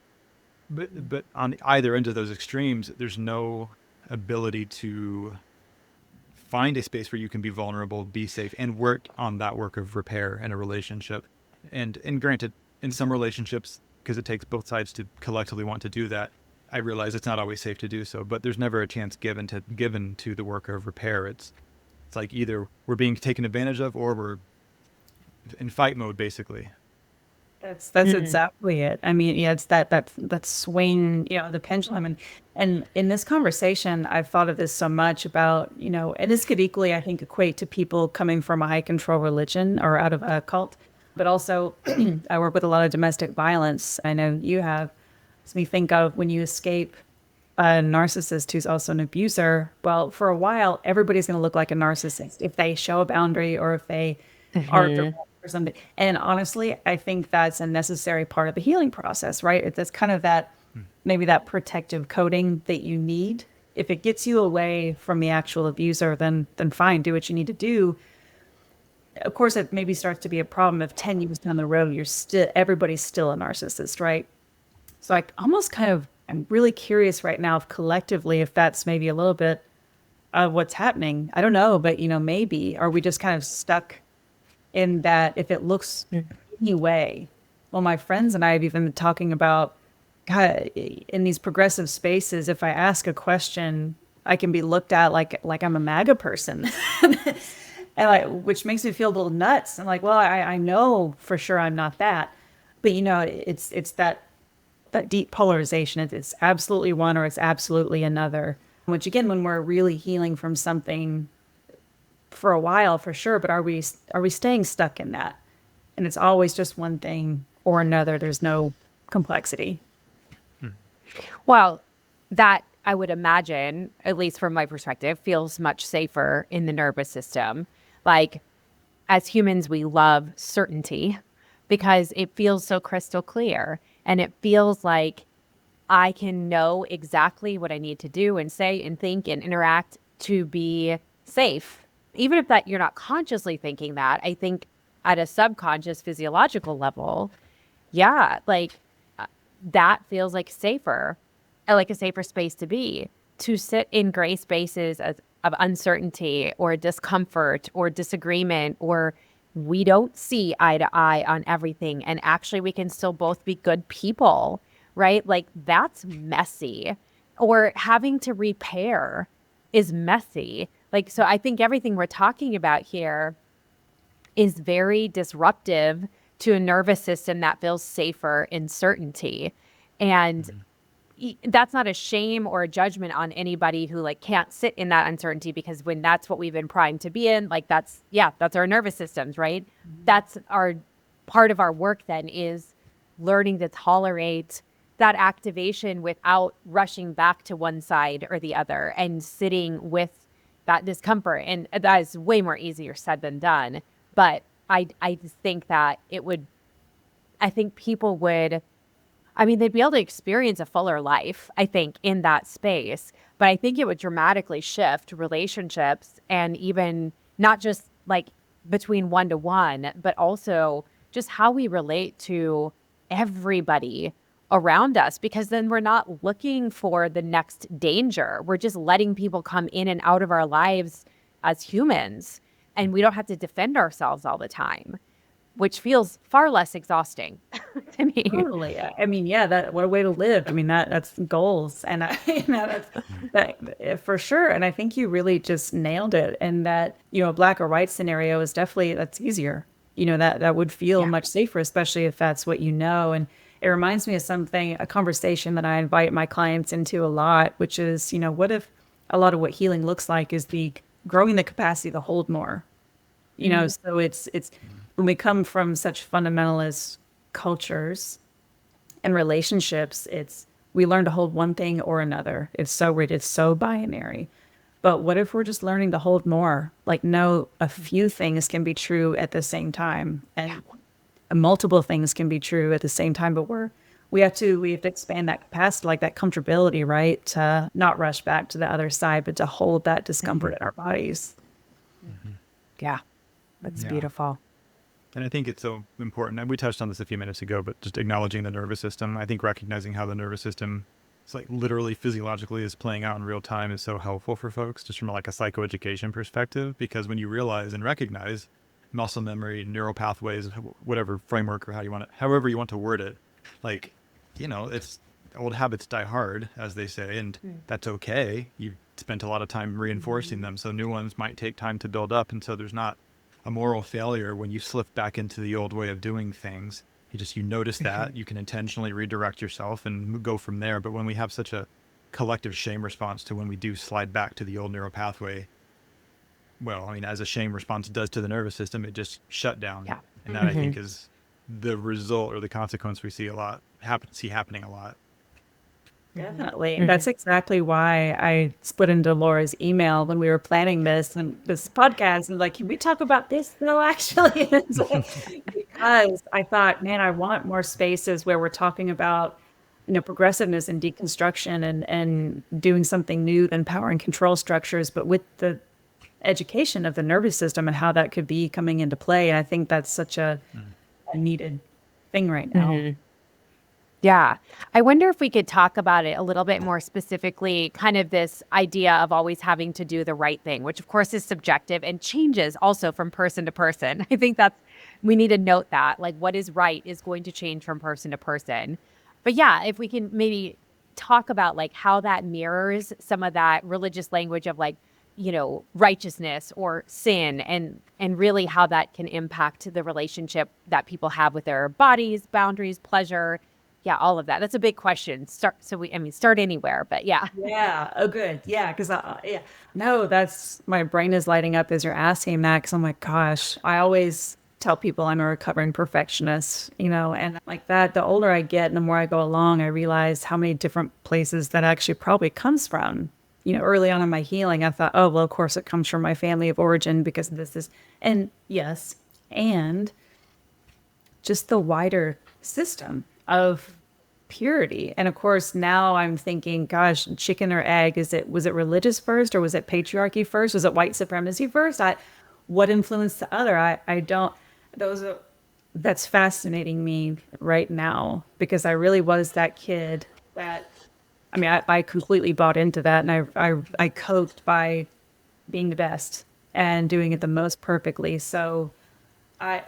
but on either end of those extremes, there's no ability to find a space where you can be vulnerable, be safe, and work on that work of repair in a relationship. And granted, in some relationships, because it takes both sides to collectively want to do that, I realize it's not always safe to do so, but there's never a chance given to the work of repair. It's like either we're being taken advantage of or we're in fight mode, basically. That's exactly it. I mean, yeah, it's that swing, the pendulum. And in this conversation, I've thought of this so much about, and this could equally, I think, equate to people coming from a high control religion or out of a cult. But also, I work with a lot of domestic violence. I know you have. So we think of when you escape a narcissist who's also an abuser. Well, for a while, everybody's going to look like a narcissist if they show a boundary or if they are direct or something. And honestly, I think that's a necessary part of the healing process, right? That's kind of that, maybe that protective coating that you need. If it gets you away from the actual abuser, then fine, do what you need to do. Of course, it maybe starts to be a problem if 10 years down the road, everybody's still a narcissist, right? So I'm really curious right now if collectively, if that's maybe a little bit of what's happening. I don't know, but maybe, are we just kind of stuck in that if it looks any way? Well, my friends and I have even been talking about, God, in these progressive spaces, if I ask a question, I can be looked at like I'm a MAGA person. And which makes me feel a little nuts. I'm like, well, I know for sure I'm not that. But, it's that deep polarization. It's absolutely one or it's absolutely another. Which, again, when we're really healing from something for a while, for sure. But are we staying stuck in that? And it's always just one thing or another. There's no complexity. Well, that I would imagine, at least from my perspective, feels much safer in the nervous system. Like, as humans, we love certainty because it feels so crystal clear. And it feels like I can know exactly what I need to do and say and think and interact to be safe. Even if that you're not consciously thinking that, I think at a subconscious physiological level, yeah, like that feels like safer, like a safer space to be. To sit in gray spaces of uncertainty or discomfort or disagreement, or we don't see eye to eye on everything, and actually we can still both be good people, right? Like, that's messy. Or having to repair is messy. Like, so I think everything we're talking about here is very disruptive to a nervous system that feels safer in certainty. And that's not a shame or a judgment on anybody who like can't sit in that uncertainty, because when that's what we've been primed to be in, like that's our nervous systems, right? That's our part of our work then is learning to tolerate that activation without rushing back to one side or the other and sitting with that discomfort. And that is way more easier said than done. But I just think that I think people would, I mean, they'd be able to experience a fuller life, I think, in that space. But I think it would dramatically shift relationships, and even not just like between one to one, but also just how we relate to everybody around us, because then we're not looking for the next danger. We're just letting people come in and out of our lives as humans, and we don't have to defend ourselves all the time, which feels far less exhausting to me. Totally. I mean, yeah, that what a way to live. I mean, that's goals, and that for sure. And I think you really just nailed it. And that, a black or white scenario is definitely, that's easier. That would feel much safer, especially if that's what you know. And it reminds me of a conversation that I invite my clients into a lot, which is, what if a lot of what healing looks like is the growing the capacity to hold more. So it's when we come from such fundamentalist cultures and relationships, we learn to hold one thing or another. It's so rigid, so binary. But what if we're just learning to hold more? Like, no, a few things can be true at the same time, and multiple things can be true at the same time. But we have to expand that capacity, like that comfortability, right? To not rush back to the other side, but to hold that discomfort in our bodies. Yeah, that's beautiful. And I think it's so important, and we touched on this a few minutes ago, but just acknowledging the nervous system. I think recognizing how the nervous system, it's like literally physiologically is playing out in real time, is so helpful for folks, just from like a psychoeducation perspective, because when you realize and recognize muscle memory, neural pathways, whatever framework or however you want to word it, like, it's old habits die hard, as they say, and that's okay. You've spent a lot of time reinforcing them, so new ones might take time to build up, and so there's not a moral failure when you slip back into the old way of doing things. You notice that you can intentionally redirect yourself and go from there. But when we have such a collective shame response to when we do slide back to the old neural pathway, well, I mean, as a shame response does to the nervous system, it just shut down. Yeah. And that I think is the result or the consequence we see happening a lot. Definitely. That's exactly why I split into Laura's email when we were planning this podcast, and like, can we talk about this though, actually? Because I thought, man, I want more spaces where we're talking about, progressiveness and deconstruction and doing something new than power and control structures, but with the education of the nervous system and how that could be coming into play. And I think that's such a needed thing right now. Yeah. I wonder if we could talk about it a little bit more specifically, kind of this idea of always having to do the right thing, which of course is subjective and changes also from person to person. I think we need to note that, like, what is right is going to change from person to person. But yeah, if we can maybe talk about like how that mirrors some of that religious language of like, righteousness or sin, and really how that can impact the relationship that people have with their bodies, boundaries, pleasure. Yeah, all of that. That's a big question. Start anywhere, but yeah. Yeah. Oh, good. Yeah. Because no, that's, my brain is lighting up as you're asking that. Because I'm like, gosh, I always tell people I'm a recovering perfectionist, and like that. The older I get and the more I go along, I realize how many different places that actually probably comes from. Early on in my healing, I thought, oh, well, of course it comes from my family of origin because this is, and yes, and just the wider system of purity. And of course, now I'm thinking, gosh, chicken or egg, was it religious first, or was it patriarchy first? Was it white supremacy first? What influenced the other? I don't, that's fascinating me right now, because I really was that kid that, I completely bought into that, and I coped by being the best and doing it the most perfectly. So I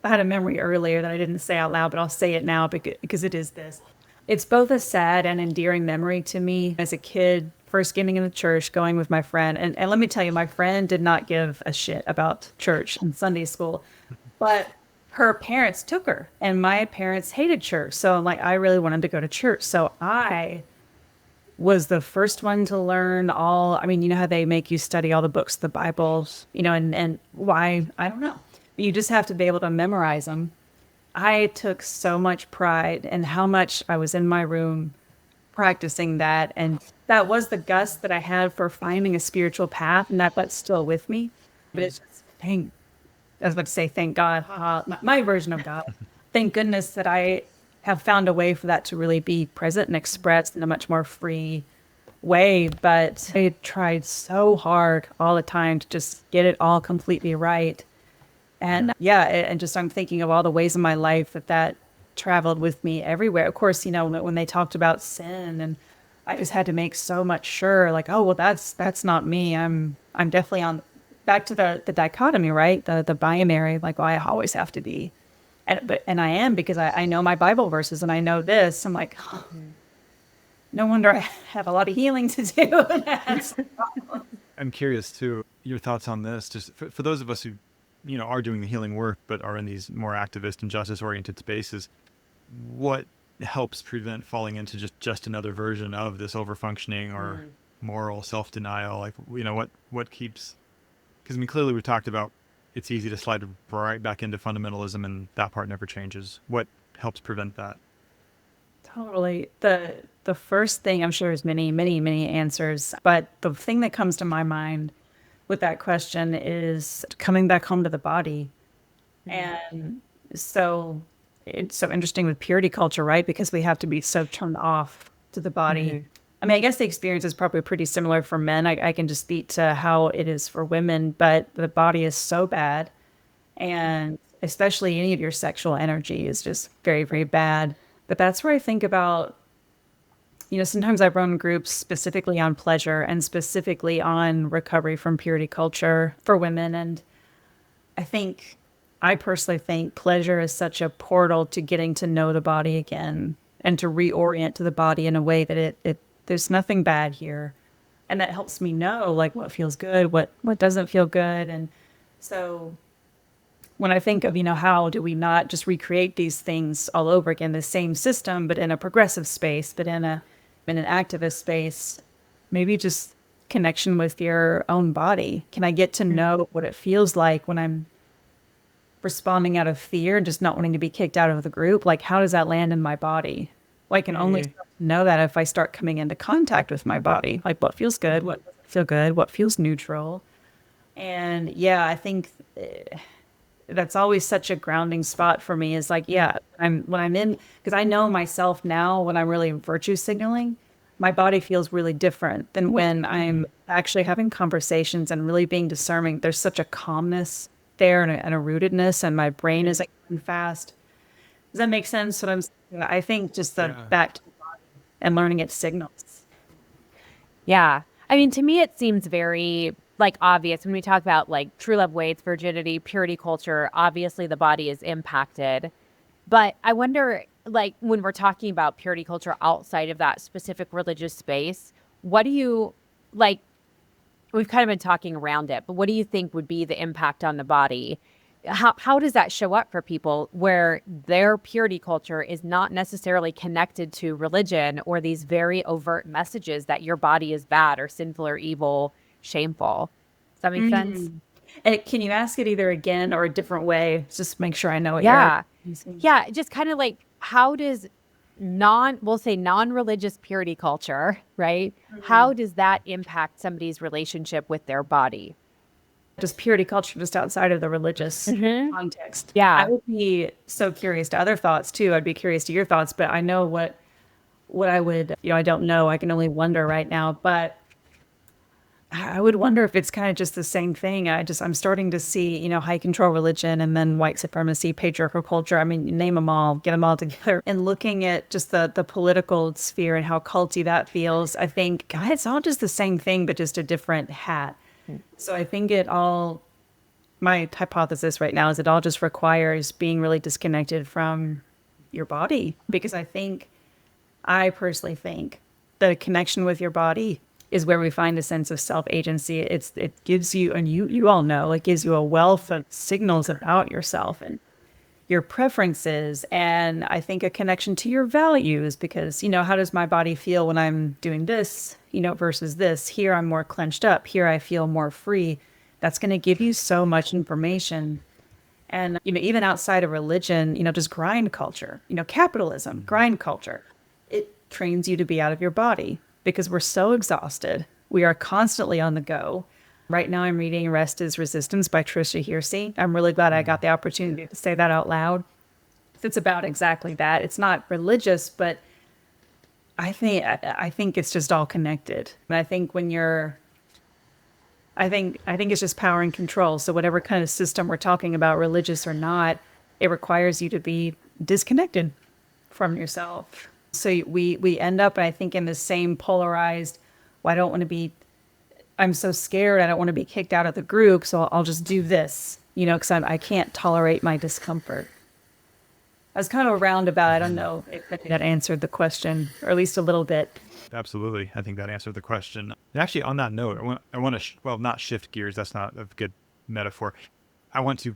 had a memory earlier that I didn't say out loud, but I'll say it now because it is this. It's both a sad and endearing memory to me. As a kid, first getting into church, going with my friend. And let me tell you, my friend did not give a shit about church and Sunday school, but her parents took her, and my parents hated church. So like, I really wanted to go to church. So I was the first one to learn how they make you study all the books, the Bible, and why, I don't know. You just have to be able to memorize them. I took so much pride in how much I was in my room practicing that. And that was the gust that I had for finding a spiritual path, and that's still with me. But it's just, I was about to say, thank God, haha, my version of God. Thank goodness that I have found a way for that to really be present and expressed in a much more free way. But I tried so hard all the time to just get it all completely right. And yeah, and just I'm thinking of all the ways in my life that traveled with me everywhere. Of course, when they talked about sin, and I just had to make so much sure, like, oh well, that's not me. I'm definitely on back to the dichotomy, right? The binary, like, well, I always have to be, and I am because I know my Bible verses and I know this. I'm like, oh, no wonder I have a lot of healing to do. I'm curious too, your thoughts on this, just for those of us who, are doing the healing work, but are in these more activist and justice oriented spaces. What helps prevent falling into just another version of this overfunctioning or moral self-denial? Like, what keeps, because I mean, clearly we've talked about it's easy to slide right back into fundamentalism and that part never changes. What helps prevent that? Totally. The first thing, I'm sure there's many, many, many answers, but the thing that comes to my mind with that question is coming back home to the body. And so it's so interesting with purity culture, right? Because we have to be so turned off to the body. I mean, I guess the experience is probably pretty similar for men. I can just speak to how it is for women, but the body is so bad. And especially any of your sexual energy is just very, very bad. But that's where I think about, sometimes I run groups specifically on pleasure and specifically on recovery from purity culture for women. And I personally think pleasure is such a portal to getting to know the body again and to reorient to the body in a way that it there's nothing bad here. And that helps me know like what feels good, what doesn't feel good. And so when I think of, how do we not just recreate these things all over again, the same system, but in a progressive space, but in an activist space, maybe just connection with your own body. Can I get to know what it feels like when I'm responding out of fear and just not wanting to be kicked out of the group? Like, how does that land in my body? Well, I can only start to know that if I start coming into contact with my body, like what feels good, what doesn't feel good, what feels neutral. And yeah, I think that's always such a grounding spot for me is like, yeah, when I'm in, because I know myself now when I'm really virtue signaling, my body feels really different than when I'm actually having conversations and really being discerning. There's such a calmness there and a rootedness, and my brain is like moving fast. Does that make sense? I think just the back to the body and learning its signals. Yeah. I mean, to me, it seems very like obvious when we talk about like true love waits, virginity, purity culture. Obviously, the body is impacted. But I wonder, like, when we're talking about purity culture outside of that specific religious space, what do you like? We've kind of been talking around it, but what do you think would be the impact on the body? How does that show up for people where their purity culture is not necessarily connected to religion or these very overt messages that your body is bad or sinful or evil, shameful? Does that make sense? And can you ask it either again or a different way? Just make sure I know what Yeah. you're using. Yeah. Just kind of like, how does we'll say non-religious purity culture, right? How does that impact somebody's relationship with their body? Just purity culture, just outside of the religious context. Yeah. I would be so curious to other thoughts too. I'd be curious to your thoughts, but I know what I would, I don't know. I can only wonder right now, but I would wonder if it's kind of just the same thing. I'm starting to see, high control religion and then white supremacy, patriarchal culture. I mean, you name them all, get them all together. And looking at just the political sphere and how culty that feels, I think, God, it's all just the same thing, but just a different hat. So I think my hypothesis right now is it all just requires being really disconnected from your body. Because I personally think that a connection with your body is where we find a sense of self-agency. It gives you, and you all know, it gives you a wealth of signals about yourself and your preferences. And I think a connection to your values, because, how does my body feel when I'm doing this, versus this? Here I'm more clenched up. Here I feel more free. That's going to give you so much information. And, even outside of religion, just grind culture, capitalism, grind culture, it trains you to be out of your body because we're so exhausted. We are constantly on the go. Right now, I'm reading Rest is Resistance by Trisha Hersey. I'm really glad I got the opportunity to say that out loud. It's about exactly that. It's not religious, but I think it's just all connected. And I think I think it's just power and control. So whatever kind of system we're talking about, religious or not, it requires you to be disconnected from yourself. So we end up, I think, in the same polarized, well, I don't want to be, I'm so scared, I don't want to be kicked out of the group, so I'll just do this, because I can't tolerate my discomfort. I was kind of roundabout. I don't know if that answered the question, or at least a little bit. Absolutely. I think that answered the question. And actually, on that note, I want to, well, not shift gears. That's not a good metaphor. I want to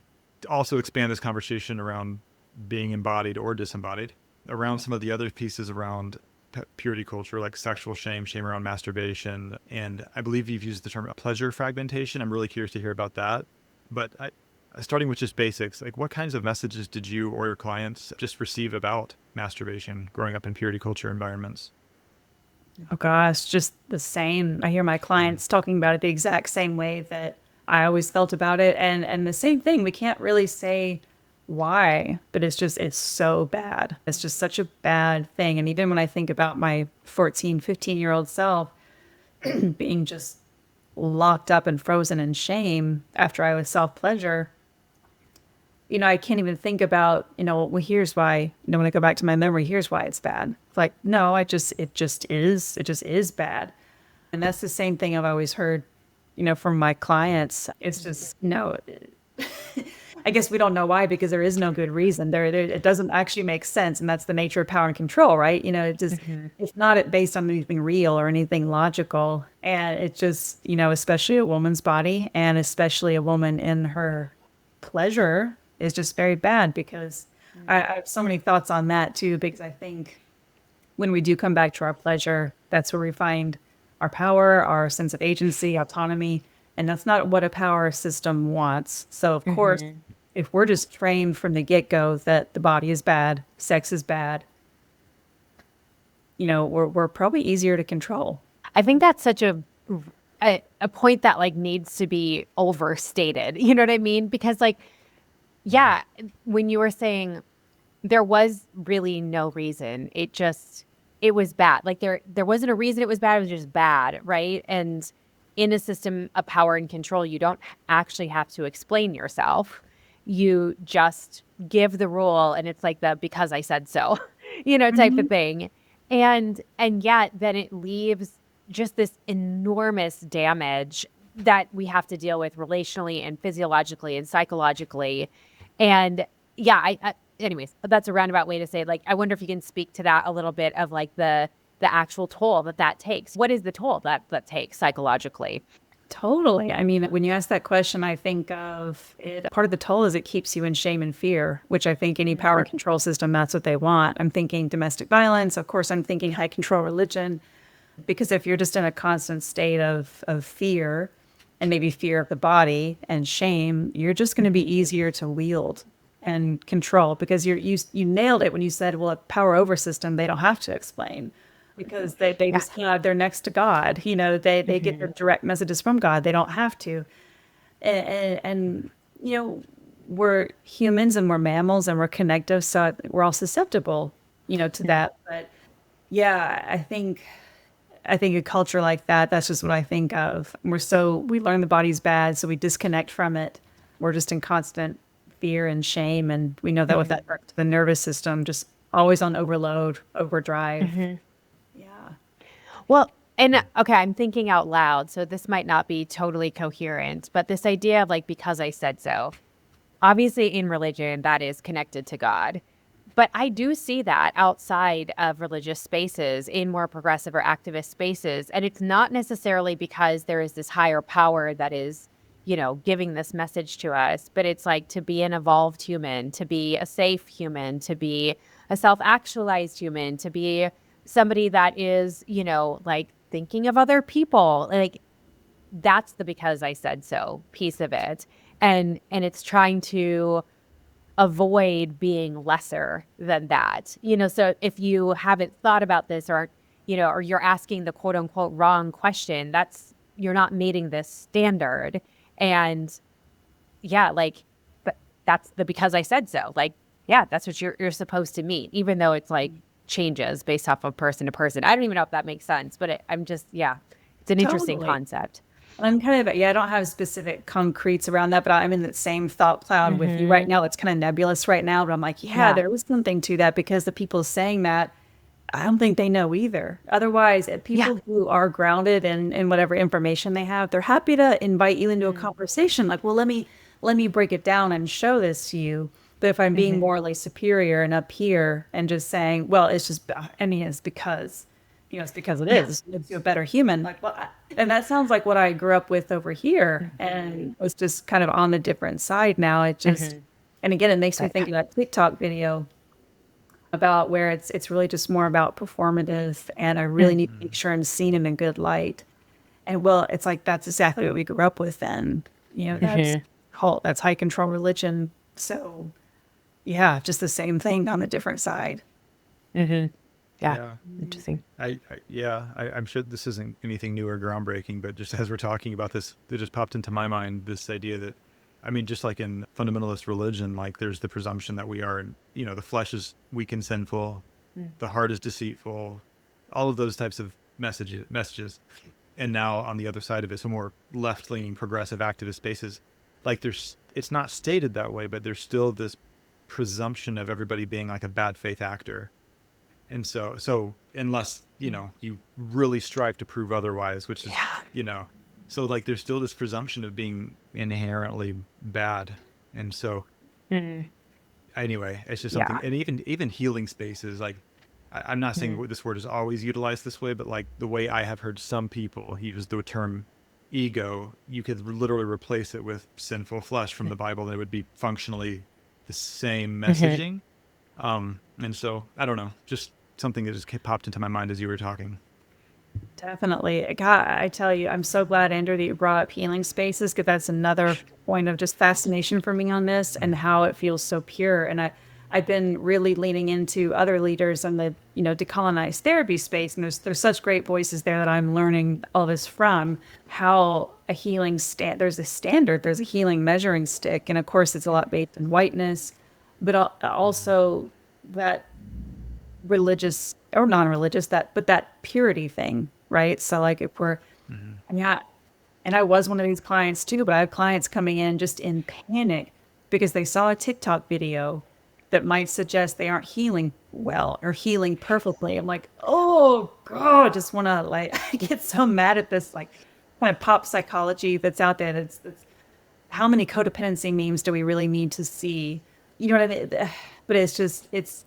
also expand this conversation around being embodied or disembodied, around some of the other pieces around purity culture, like sexual shame, shame around masturbation. And I believe you've used the term pleasure fragmentation. I'm really curious to hear about that. But starting with just basics, like what kinds of messages did you or your clients just receive about masturbation growing up in purity culture environments? Oh gosh, just the same. I hear my clients talking about it the exact same way that I always felt about it. And the same thing, we can't really say why, but it's so bad. It's just such a bad thing. And even when I think about my 14, 15-year-old self being just locked up and frozen in shame after I was self-pleasure, I can't even think about, well, here's why, when I go back to my memory, here's why it's bad. It's like, no, it just is bad. And that's the same thing I've always heard, from my clients. It's just, no, I guess we don't know why, because there is no good reason there. It doesn't actually make sense. And that's the nature of power and control, right? It just, it's not based on anything real or anything logical. And it's just, especially a woman's body, and especially a woman in her pleasure, is just very bad. Because I have so many thoughts on that too, because I think when we do come back to our pleasure, that's where we find our power, our sense of agency, autonomy. And that's not what a power system wants. So of course, if we're just trained from the get-go that the body is bad, sex is bad, we're probably easier to control. I think that's such a point that like needs to be overstated. You know what I mean? Because like, yeah, when you were saying there was really no reason, it was bad. Like there wasn't a reason it was bad. It was just bad, right? And in a system of power and control, you don't actually have to explain yourself. You just give the rule, and it's like the because I said so, type of thing. And yet then it leaves just this enormous damage that we have to deal with relationally and physiologically and psychologically. And yeah, anyways, that's a roundabout way to say, like, I wonder if you can speak to that a little bit of like the actual toll that takes. What is the toll that takes psychologically? Totally. I mean, when you ask that question, I think of it. Part of the toll is it keeps you in shame and fear, which I think any power control system, that's what they want. I'm thinking domestic violence. Of course, I'm thinking high control religion, because if you're just in a constant state of fear, and maybe fear of the body and shame, you're just going to be easier to wield and control, because you nailed it when you said, well, a power over system, they don't have to explain, because they just have, they're next to God. They get their direct messages from God. They don't have to. And we're humans and we're mammals and we're connective, so we're all susceptible, to that. But yeah, I think a culture like that, that's just what I think of. We learn the body's bad, so we disconnect from it. We're just in constant fear and shame. And we know that with that the nervous system, just always on overload, overdrive. Yeah. Well, and okay, I'm thinking out loud, so this might not be totally coherent, but this idea of like, because I said so, obviously in religion, that is connected to God. But I do see that outside of religious spaces, in more progressive or activist spaces. And it's not necessarily because there is this higher power that is, giving this message to us, but it's like to be an evolved human, to be a safe human, to be a self-actualized human, to be somebody that is, like thinking of other people. Like that's the because I said so piece of it. And it's trying to avoid being lesser than that. So if you haven't thought about this, or you're asking the quote unquote wrong question, you're not meeting this standard. And yeah, like, but that's the because I said so. Like, yeah, that's what you're supposed to meet, even though it's like changes based off of person to person. I don't even know if that makes sense, but I'm just, yeah, it's an interesting Totally. concept. I'm kind of, yeah, I don't have specific concretes around that, but I'm in the same thought cloud with you right now. It's kind of nebulous right now, but I'm like, yeah, Yeah. there was something to that because the people saying that, I don't think they know either. Otherwise, Yeah. people who are grounded in whatever information they have, they're happy to invite you into a conversation. Like, well, let me break it down and show this to you. But if I'm being morally superior and up here and just saying, well, it's just, it's because, it's because it is. It makes you a better human. Like, well, and that sounds like what I grew up with over here, and was just kind of on the different side now. It just, and again, it makes me think of that TikTok video about where it's really just more about performative, and I really need to make sure I'm seen in a good light. And well, it's like that's exactly what we grew up with then. That's cult, that's high control religion. So yeah, just the same thing on a different side. Yeah. Yeah. Interesting. I'm sure this isn't anything new or groundbreaking, but just as we're talking about this, it just popped into my mind this idea that, I mean, just like in fundamentalist religion, like there's the presumption that we are, the flesh is weak and sinful, the heart is deceitful, all of those types of messages. And now on the other side of it, some more left-leaning progressive activist spaces, like it's not stated that way, but there's still this presumption of everybody being like a bad faith actor. And so unless, you really strive to prove otherwise, which is, so like there's still this presumption of being inherently bad. And so anyway, it's just something, and even healing spaces, like I'm not saying this word is always utilized this way, but like the way I have heard some people use the term ego, you could literally replace it with sinful flesh from the Bible, and it would be functionally the same messaging. And so I don't know, just something that just popped into my mind as you were talking. Definitely. God, I tell you, I'm so glad, Andrew, that you brought up healing spaces, because that's another point of just fascination for me on this, and how it feels so pure. And I've been really leaning into other leaders on the, decolonized therapy space. And there's such great voices there that I'm learning all this from, how a healing there's a standard, there's a healing measuring stick. And of course, it's a lot based in whiteness, but also that religious or non-religious, that purity thing, right? So like if we're, and I was one of these clients too, but I have clients coming in just in panic because they saw a TikTok video that might suggest they aren't healing well or healing perfectly. I'm like, oh God, I just want to I get so mad at this like kind of pop psychology that's out there. It's how many codependency memes do we really need to see? You know what I mean? But it's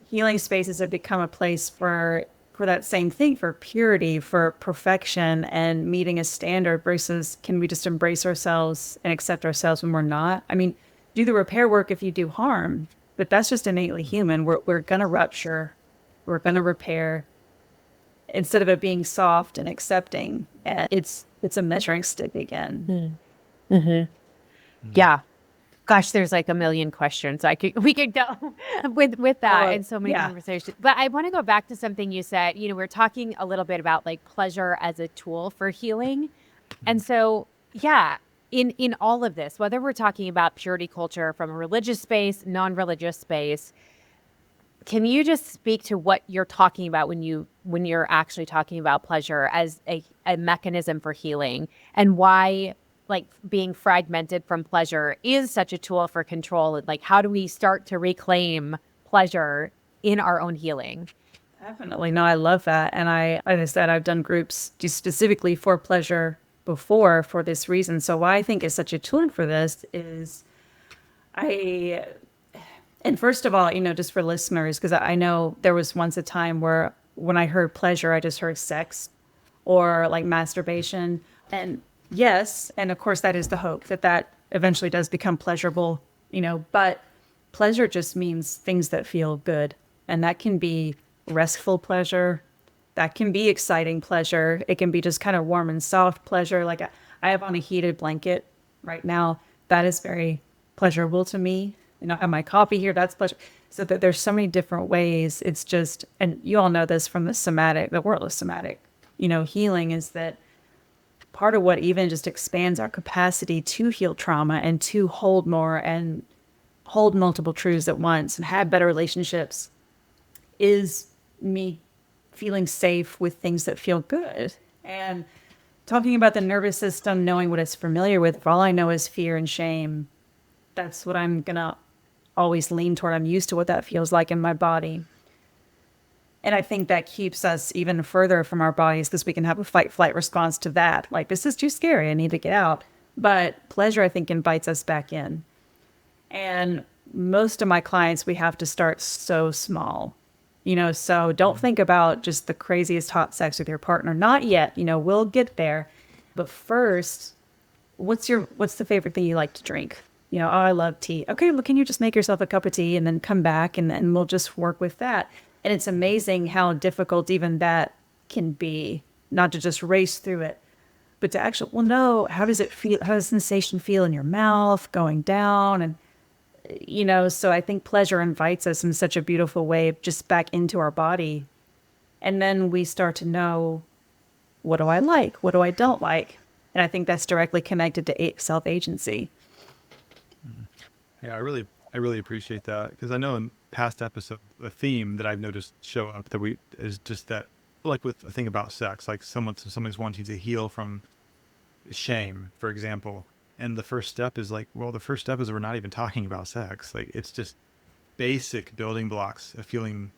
healing spaces have become a place for that same thing, for purity, for perfection, and meeting a standard versus can we just embrace ourselves and accept ourselves when we're not? I mean, do the repair work if you do harm, but that's just innately human. We're going to rupture. We're going to repair instead of it being soft and accepting. And it's a measuring stick again. Yeah. Gosh, there's like a million questions we could go with that and so many conversations. But I want to go back to something you said. We're talking a little bit about like pleasure as a tool for healing. And so, yeah, in all of this, whether we're talking about purity culture from a religious space, non-religious space, can you just speak to what you're talking about when you're actually talking about pleasure as a mechanism for healing, and why like being fragmented from pleasure is such a tool for control, and like how do we start to reclaim pleasure in our own healing? Definitely. No, I love that. And like I said, I've done groups just specifically for pleasure before for this reason. So why I think is such a tool for this is and first of all, just for listeners, because I know there was once a time where when I heard pleasure, I just heard sex or like masturbation. And yes, and of course that is the hope that eventually does become pleasurable, but pleasure just means things that feel good. And that can be restful pleasure. That can be exciting pleasure. It can be just kind of warm and soft pleasure. Like I have on a heated blanket right now. That is very pleasurable to me. I have my coffee here, that's pleasure. So that there's so many different ways. It's just, and you all know this from the world of somatic, healing is that part of what even just expands our capacity to heal trauma and to hold more and hold multiple truths at once and have better relationships is me feeling safe with things that feel good. And talking about the nervous system, knowing what it's familiar with, if all I know is fear and shame, that's what I'm going to always lean toward. I'm used to what that feels like in my body. And I think that keeps us even further from our bodies because we can have a fight flight response to that. Like, this is too scary. I need to get out. But pleasure, I think, invites us back in. And most of my clients, we have to start so small, so don't think about just the craziest hot sex with your partner. Not yet, we'll get there. But first, what's the favorite thing you like to drink? Oh, I love tea. Okay, well, can you just make yourself a cup of tea and then come back and we'll just work with that. And it's amazing how difficult even that can be, not to just race through it, but to actually, well, no, how does it feel? How does sensation feel in your mouth going down? And, so I think pleasure invites us in such a beautiful way just back into our body. And then we start to know, what do I like? What do I don't like? And I think that's directly connected to self-agency. Yeah, I really appreciate that because I know in past episodes, the theme that I've noticed show up is just that, like with a thing about sex, like somebody's wanting to heal from shame, for example. And the first step is we're not even talking about sex. Like, it's just basic building blocks of feeling,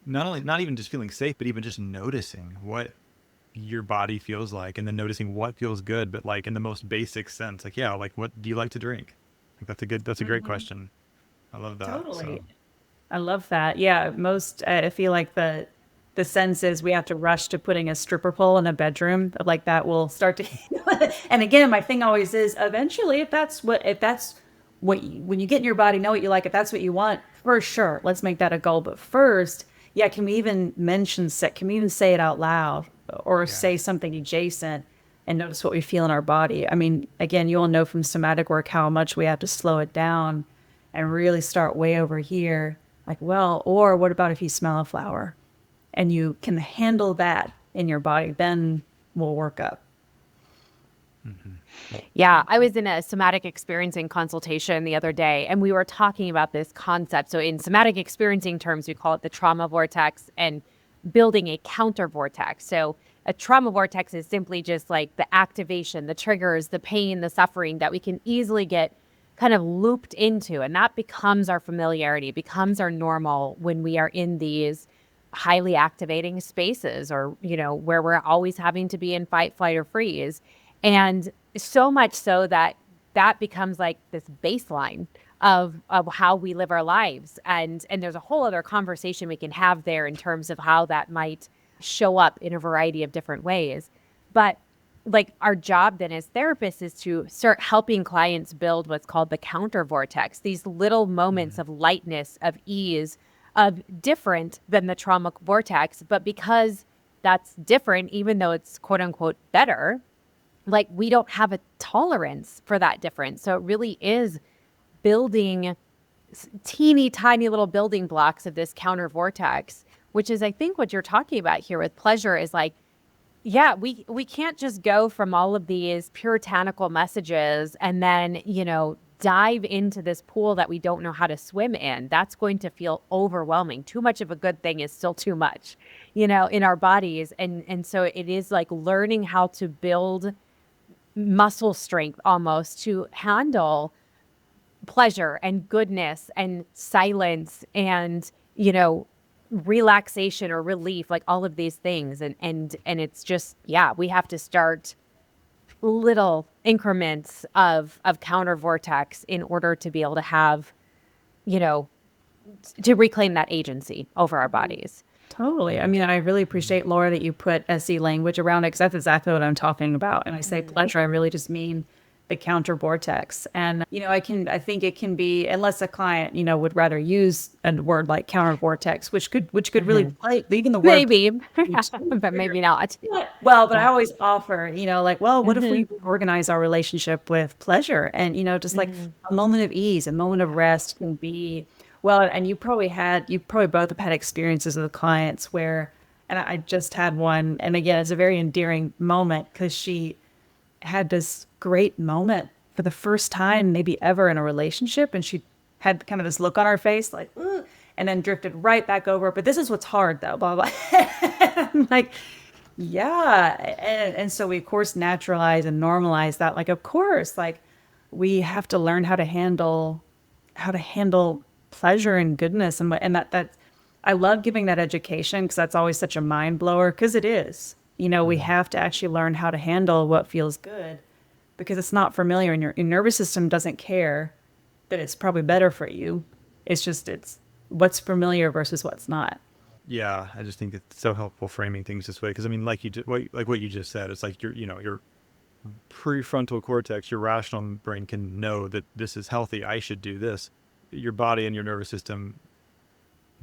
not even just feeling safe, but even just noticing what your body feels like, and then noticing what feels good, but like in the most basic sense, like, yeah, like, what do you like to drink? Like, that's a great question. I love that. Totally. So. I love that. Yeah, I feel like the sense is we have to rush to putting a stripper pole in a bedroom. Like, that will start to. And again, my thing always is eventually, if that's what when you get in your body, know what you like. If that's what you want, for sure, let's make that a goal. But first, yeah, can we even mention sex? Can we even say it out loud or say something adjacent and notice what we feel in our body? I mean, again, you all know from somatic work how much we have to slow it down and really start way over here. Like, well, or what about if you smell a flower and you can handle that in your body, then we'll work up. Mm-hmm. Yeah, I was in a somatic experiencing consultation the other day, and we were talking about this concept. So in somatic experiencing terms, we call it the trauma vortex and building a counter vortex. So a trauma vortex is simply just like the activation, the triggers, the pain, the suffering that we can easily get kind of looped into. And that becomes our familiarity, becomes our normal when we are in these highly activating spaces or, where we're always having to be in fight, flight, or freeze. And so much so that becomes like this baseline of how we live our lives. And there's a whole other conversation we can have there in terms of how that might show up in a variety of different ways. But like, our job then as therapists is to start helping clients build what's called the counter vortex, these little moments of lightness, of ease, of different than the trauma vortex. But because that's different, even though it's quote unquote better, like, we don't have a tolerance for that difference. So it really is building teeny tiny little building blocks of this counter vortex, which is, I think, what you're talking about here with pleasure is like, yeah, we can't just go from all of these puritanical messages and then, dive into this pool that we don't know how to swim in. That's going to feel overwhelming. Too much of a good thing is still too much, in our bodies. And so it is like learning how to build muscle strength almost to handle pleasure and goodness and silence and, relaxation or relief, like all of these things. And it's just, we have to start little increments of counter vortex in order to be able to have, to reclaim that agency over our bodies. Totally. I mean, I really appreciate, Laura, that you put SE language around it because that's exactly what I'm talking about. And I say pleasure, I really just mean the counter vortex. And, I think it can be, unless a client, would rather use a word like counter vortex, which could really play, even the word. Maybe, but maybe not. Well, but I Yeah. always offer, like, well, what if we Mhm. organize our relationship with pleasure? And, just like Mhm. a moment of ease, a moment of rest can be, well, and you probably both have had experiences with clients where, and I just had one, and again, it's a very endearing moment because she had this great moment for the first time, maybe ever in a relationship. And she had kind of this look on her face, like, "Ugh," and then drifted right back over. But this is what's hard, though, blah, blah. I'm like, yeah. And so we, of course, naturalize and normalize that. Like, of course, like we have to learn how to handle pleasure and goodness. And that I love giving that education because that's always such a mind blower because it is. We Mhm. have to actually learn how to handle what feels good because it's not familiar and your nervous system doesn't care that it's probably better for you. It's what's familiar versus what's not. Yeah, I just think it's so helpful framing things this way because I mean, like what you just said, it's like your prefrontal cortex, your rational brain can know that this is healthy. I should do this. Your body and your nervous system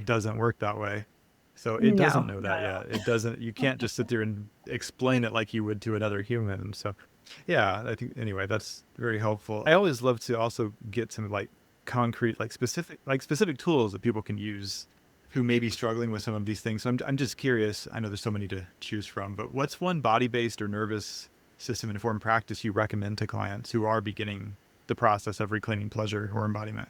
doesn't work that way. So it doesn't No, know not that at all. yet. It doesn't, you can't just sit there and explain it like you would to another human. So yeah, I think anyway, that's very helpful. I always love to also get some like concrete, like specific tools that people can use who may be struggling with some of these things. So I'm just curious. I know there's so many to choose from, but what's one body-based or nervous system informed practice you recommend to clients who are beginning the process of reclaiming pleasure or embodiment?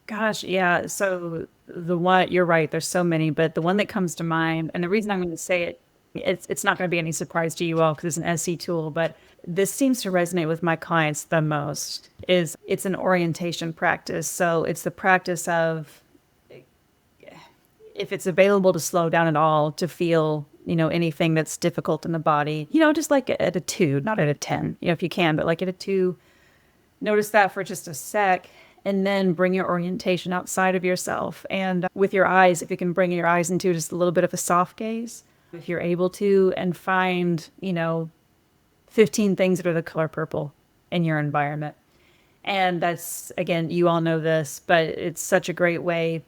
Gosh, yeah. So the one you're right. There's so many, but the one that comes to mind, and the reason I'm going to say it, it's not going to be any surprise to you all because it's an SE tool, but this seems to resonate with my clients the most. Is it's an orientation practice. So it's the practice of if it's available to slow down at all to feel anything that's difficult in the body, just like at a 2, not at a 10, if you can, but like at a 2, notice that for just a sec and then bring your orientation outside of yourself. And with your eyes, if you can bring your eyes into just a little bit of a soft gaze, if you're able to, and find 15 things that are the color purple in your environment. And that's, again, you all know this, but it's such a great way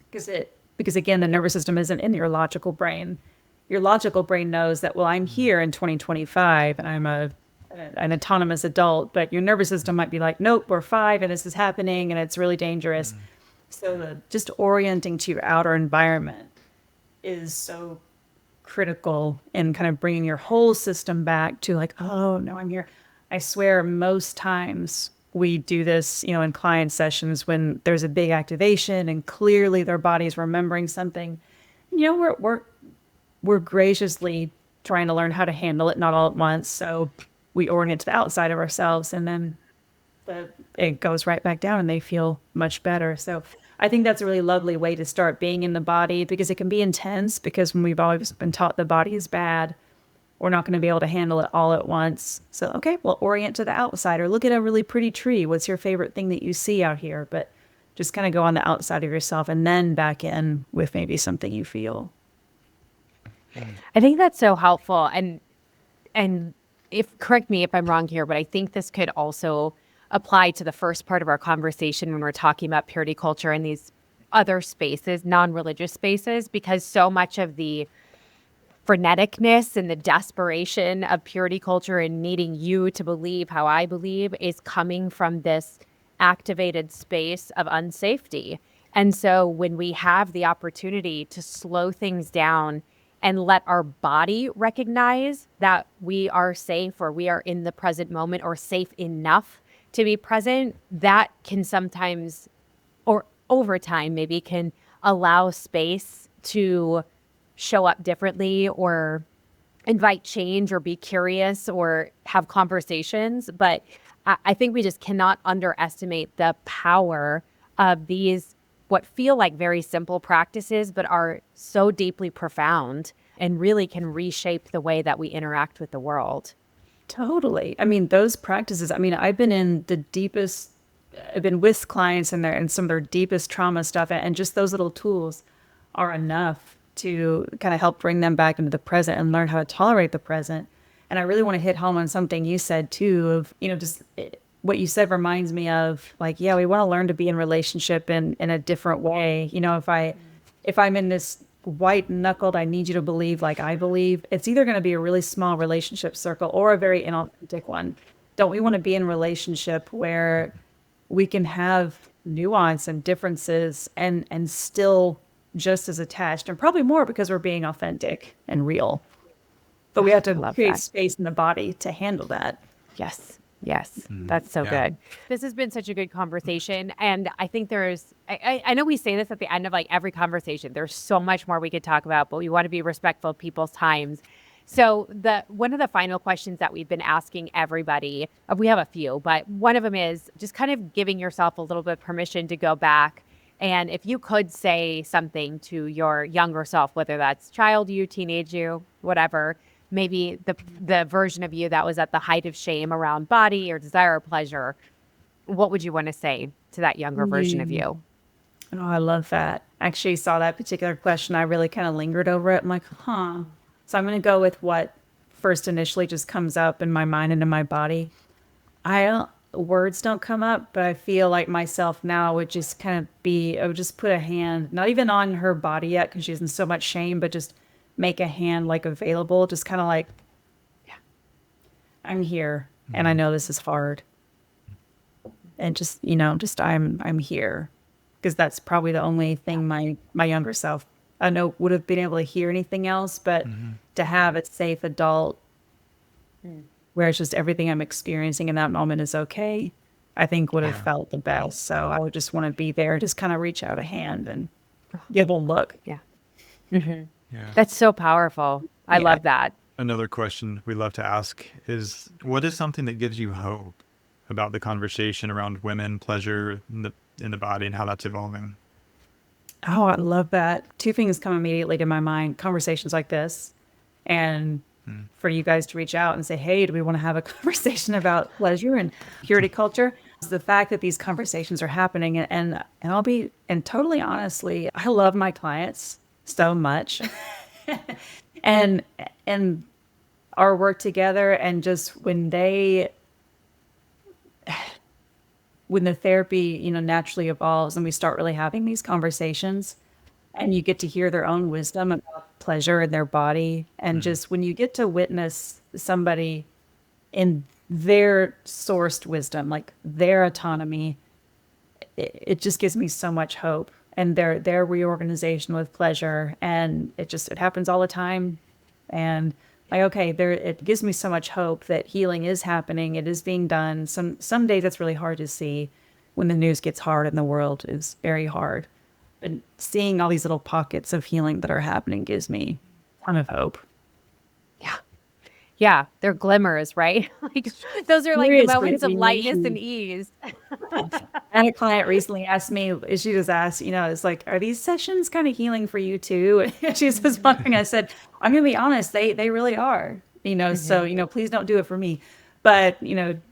because again, the nervous system isn't in your logical brain. Your logical brain knows that, well, I'm here in 2025 and I'm an autonomous adult, but your nervous system might be like, nope, we're 5 and this is happening and it's really dangerous. Mm. So just orienting to your outer environment is so critical in kind of bringing your whole system back to like, oh no, I'm here. I swear most times we do this, in client sessions when there's a big activation and clearly their body's remembering something. We're graciously trying to learn how to handle it, not all at once. So we orient to the outside of ourselves and then it goes right back down and they feel much better. So I think that's a really lovely way to start being in the body because it can be intense because when we've always been taught the body is bad, we're not going to be able to handle it all at once. So, okay, well, orient to the outside or look at a really pretty tree. What's your favorite thing that you see out here? But just kind of go on the outside of yourself and then back in with maybe something you feel. Mm. I think that's so helpful. And if correct me if I'm wrong here, but I think this could also apply to the first part of our conversation when we're talking about purity culture and these other spaces, non-religious spaces, because so much of the freneticness and the desperation of purity culture and needing you to believe how I believe is coming from this activated space of unsafety. And so when we have the opportunity to slow things down and let our body recognize that we are safe or we are in the present moment or safe enough to be present, that can sometimes, or over time, maybe can allow space to show up differently or invite change or be curious or have conversations. But I think we just cannot underestimate the power of these, what feel like very simple practices, but are so deeply profound and really can reshape the way that we interact with the world. Totally. I mean, those practices, I've been with clients and some of their deepest trauma stuff, and just those little tools are enough to kind of help bring them back into the present and learn how to tolerate the present. And I really want to hit home on something you said too, of, just what you said reminds me of, like, yeah, we want to learn to be in relationship in a different way. If I'm in this white knuckled, I need you to believe like I believe, it's either going to be a really small relationship circle or a very inauthentic one. Don't we want to be in a relationship where we can have nuance and differences and still just as attached, and probably more because we're being authentic and real. But we have to Love create that. space in the body to handle that. Yes. Yes. That's so Yeah. good. This has been such a good conversation. And I think I know we say this at the end of like every conversation. There's so much more we could talk about, but we want to be respectful of people's times. So one of the final questions that we've been asking everybody, we have a few, but one of them is just kind of giving yourself a little bit of permission to go back. And if you could say something to your younger self, whether that's child you, teenage you, whatever, maybe the version of you that was at the height of shame around body or desire or pleasure, what would you want to say to that younger version of you? Oh, I love that. Actually, saw that particular question. I really kind of lingered over it. I'm like, huh. So I'm going to go with what first initially just comes up in my mind and in my body. Words don't come up, but I feel like myself now would just kind of I would just put a hand, not even on her body yet because she's in so much shame, but just make a hand like available, just kind of like, yeah, I'm here and I know this is hard. And just, I'm here. Because that's probably the only thing my younger self, I know, would have been able to hear anything else, but to have a safe adult where it's just everything I'm experiencing in that moment is okay, I think would have felt the best. So I would just want to be there, just kind of reach out a hand and give a look. Yeah. Yeah. That's so powerful. I Yeah. love that. Another question we love to ask is, what is something that gives you hope about the conversation around women, pleasure in the body, and how that's evolving? Oh, I love that. Two things come immediately to my mind. Conversations like this, and for you guys to reach out and say, hey, do we want to have a conversation about pleasure and purity culture? The fact that these conversations are happening, and I'll be, and totally honestly, I love my clients so much. and our work together, and just when the therapy, naturally evolves and we start really having these conversations and you get to hear their own wisdom about pleasure in their body. And just when you get to witness somebody in their sourced wisdom, like their autonomy, it just gives me so much hope. And their reorganization with pleasure, and it happens all the time. And like, okay, it gives me so much hope that healing is happening. It is being done. Some days it's really hard to see when the news gets hard and the world is very hard. But seeing all these little pockets of healing that are happening gives me a ton of hope. Yeah. Yeah. They're glimmers, right? Like those are like the Seriously, moments of we lightness need- and ease. And a client recently asked me, she just asked, it's like, are these sessions kind of healing for you too? And she was wondering, I said, I'm going to be honest, they really are, so, please don't do it for me. But,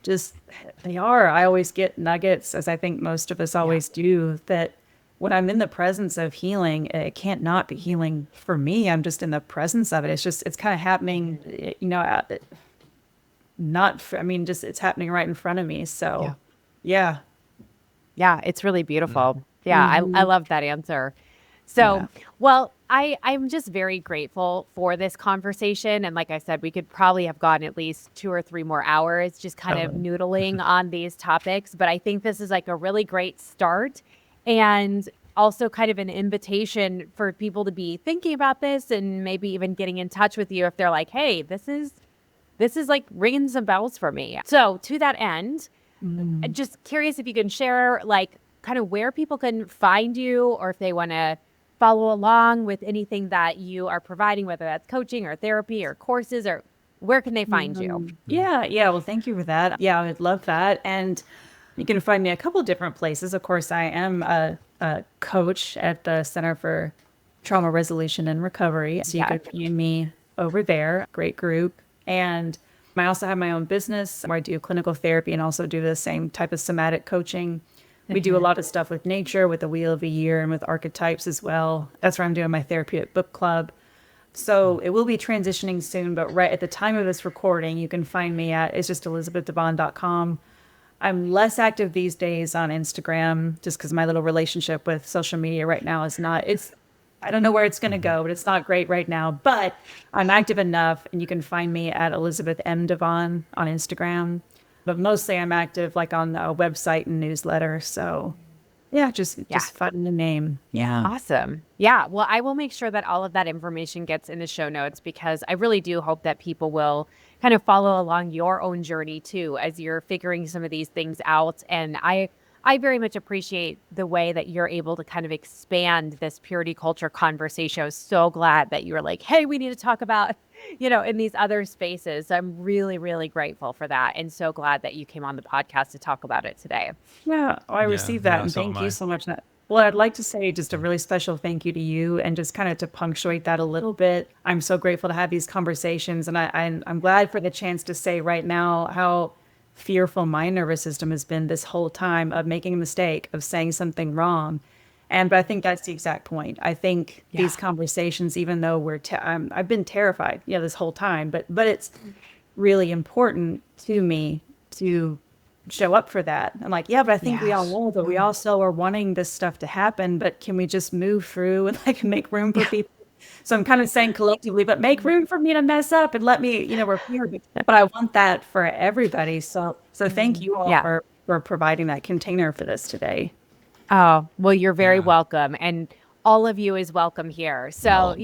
just they are. I always get nuggets, as I think most of us always do, that when I'm in the presence of healing, it can't not be healing for me. I'm just in the presence of it. It's kind of happening, it's happening right in front of me. So, yeah. Yeah, it's really beautiful. Yeah, I love that answer. So, well, I'm just very grateful for this conversation. And like I said, we could probably have gone at least 2 or 3 more hours just kind of noodling on these topics. But I think this is like a really great start, and also kind of an invitation for people to be thinking about this and maybe even getting in touch with you if they're like, hey, this is like ringing some bells for me. So to that end, just curious if you can share like kind of where people can find you, or if they want to follow along with anything that you are providing, whether that's coaching or therapy or courses, or where can they find you? Yeah. Well, thank you for that. Yeah, I would love that. And you can find me a couple different places. Of course, I am a coach at the Center for Trauma Resolution and Recovery. So you could find me over there. Great group. And I also have my own business where I do clinical therapy and also do the same type of somatic coaching. We do a lot of stuff with nature, with the Wheel of the Year, and with archetypes as well. That's where I'm doing my therapeutic book club. So it will be transitioning soon, but right at the time of this recording, you can find me at, it's just elizabethdevaughn.com. I'm less active these days on Instagram just because my little relationship with social media right now is not, I don't know where it's going to go, but it's not great right now. But I'm active enough, and you can find me at Elizabeth M. DeVaughn on Instagram. But mostly I'm active like on a website and newsletter. So yeah, just fun the name. Yeah. Awesome. Yeah. Well, I will make sure that all of that information gets in the show notes, because I really do hope that people will kind of follow along your own journey too, as you're figuring some of these things out. And I very much appreciate the way that you're able to kind of expand this purity culture conversation. I was so glad that you were like, hey, we need to talk about, in these other spaces. I'm really, really grateful for that. And so glad that you came on the podcast to talk about it today. Yeah, I received that. And so am thank you I. so much. Well, I'd like to say just a really special thank you to you, and just kind of to punctuate that a little bit. I'm so grateful to have these conversations. And I'm glad for the chance to say right now how fearful my nervous system has been this whole time of making a mistake, of saying something wrong. But I think that's the exact point. I think these conversations, even though I've been terrified, this whole time, but it's really important to me to show up for that. I'm like, but I think we all will, but we also are wanting this stuff to happen, but can we just move through and like make room for people? So I'm kind of saying collectively, but make room for me to mess up and let me, repair. But I want that for everybody. So thank you all for providing that container for this today. Oh, well, you're very welcome. And all of you is welcome here. So,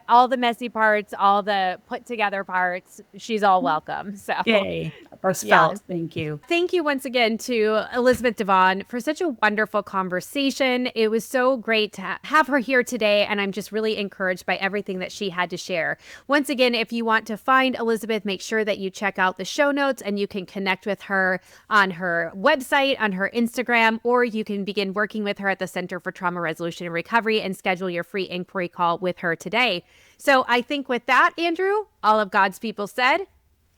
all the messy parts, all the put together parts, she's all welcome. So yay. Or spells. Thank you. Thank you once again to Elizabeth DeVaughn for such a wonderful conversation. It was so great to have her here today, and I'm just really encouraged by everything that she had to share. Once again, if you want to find Elizabeth, make sure that you check out the show notes, and you can connect with her on her website, on her Instagram, or you can begin working with her at the Center for Trauma Resolution and Recovery and schedule your free inquiry call with her today. So I think with that, Andrew, all of God's people said,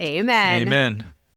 amen. Amen.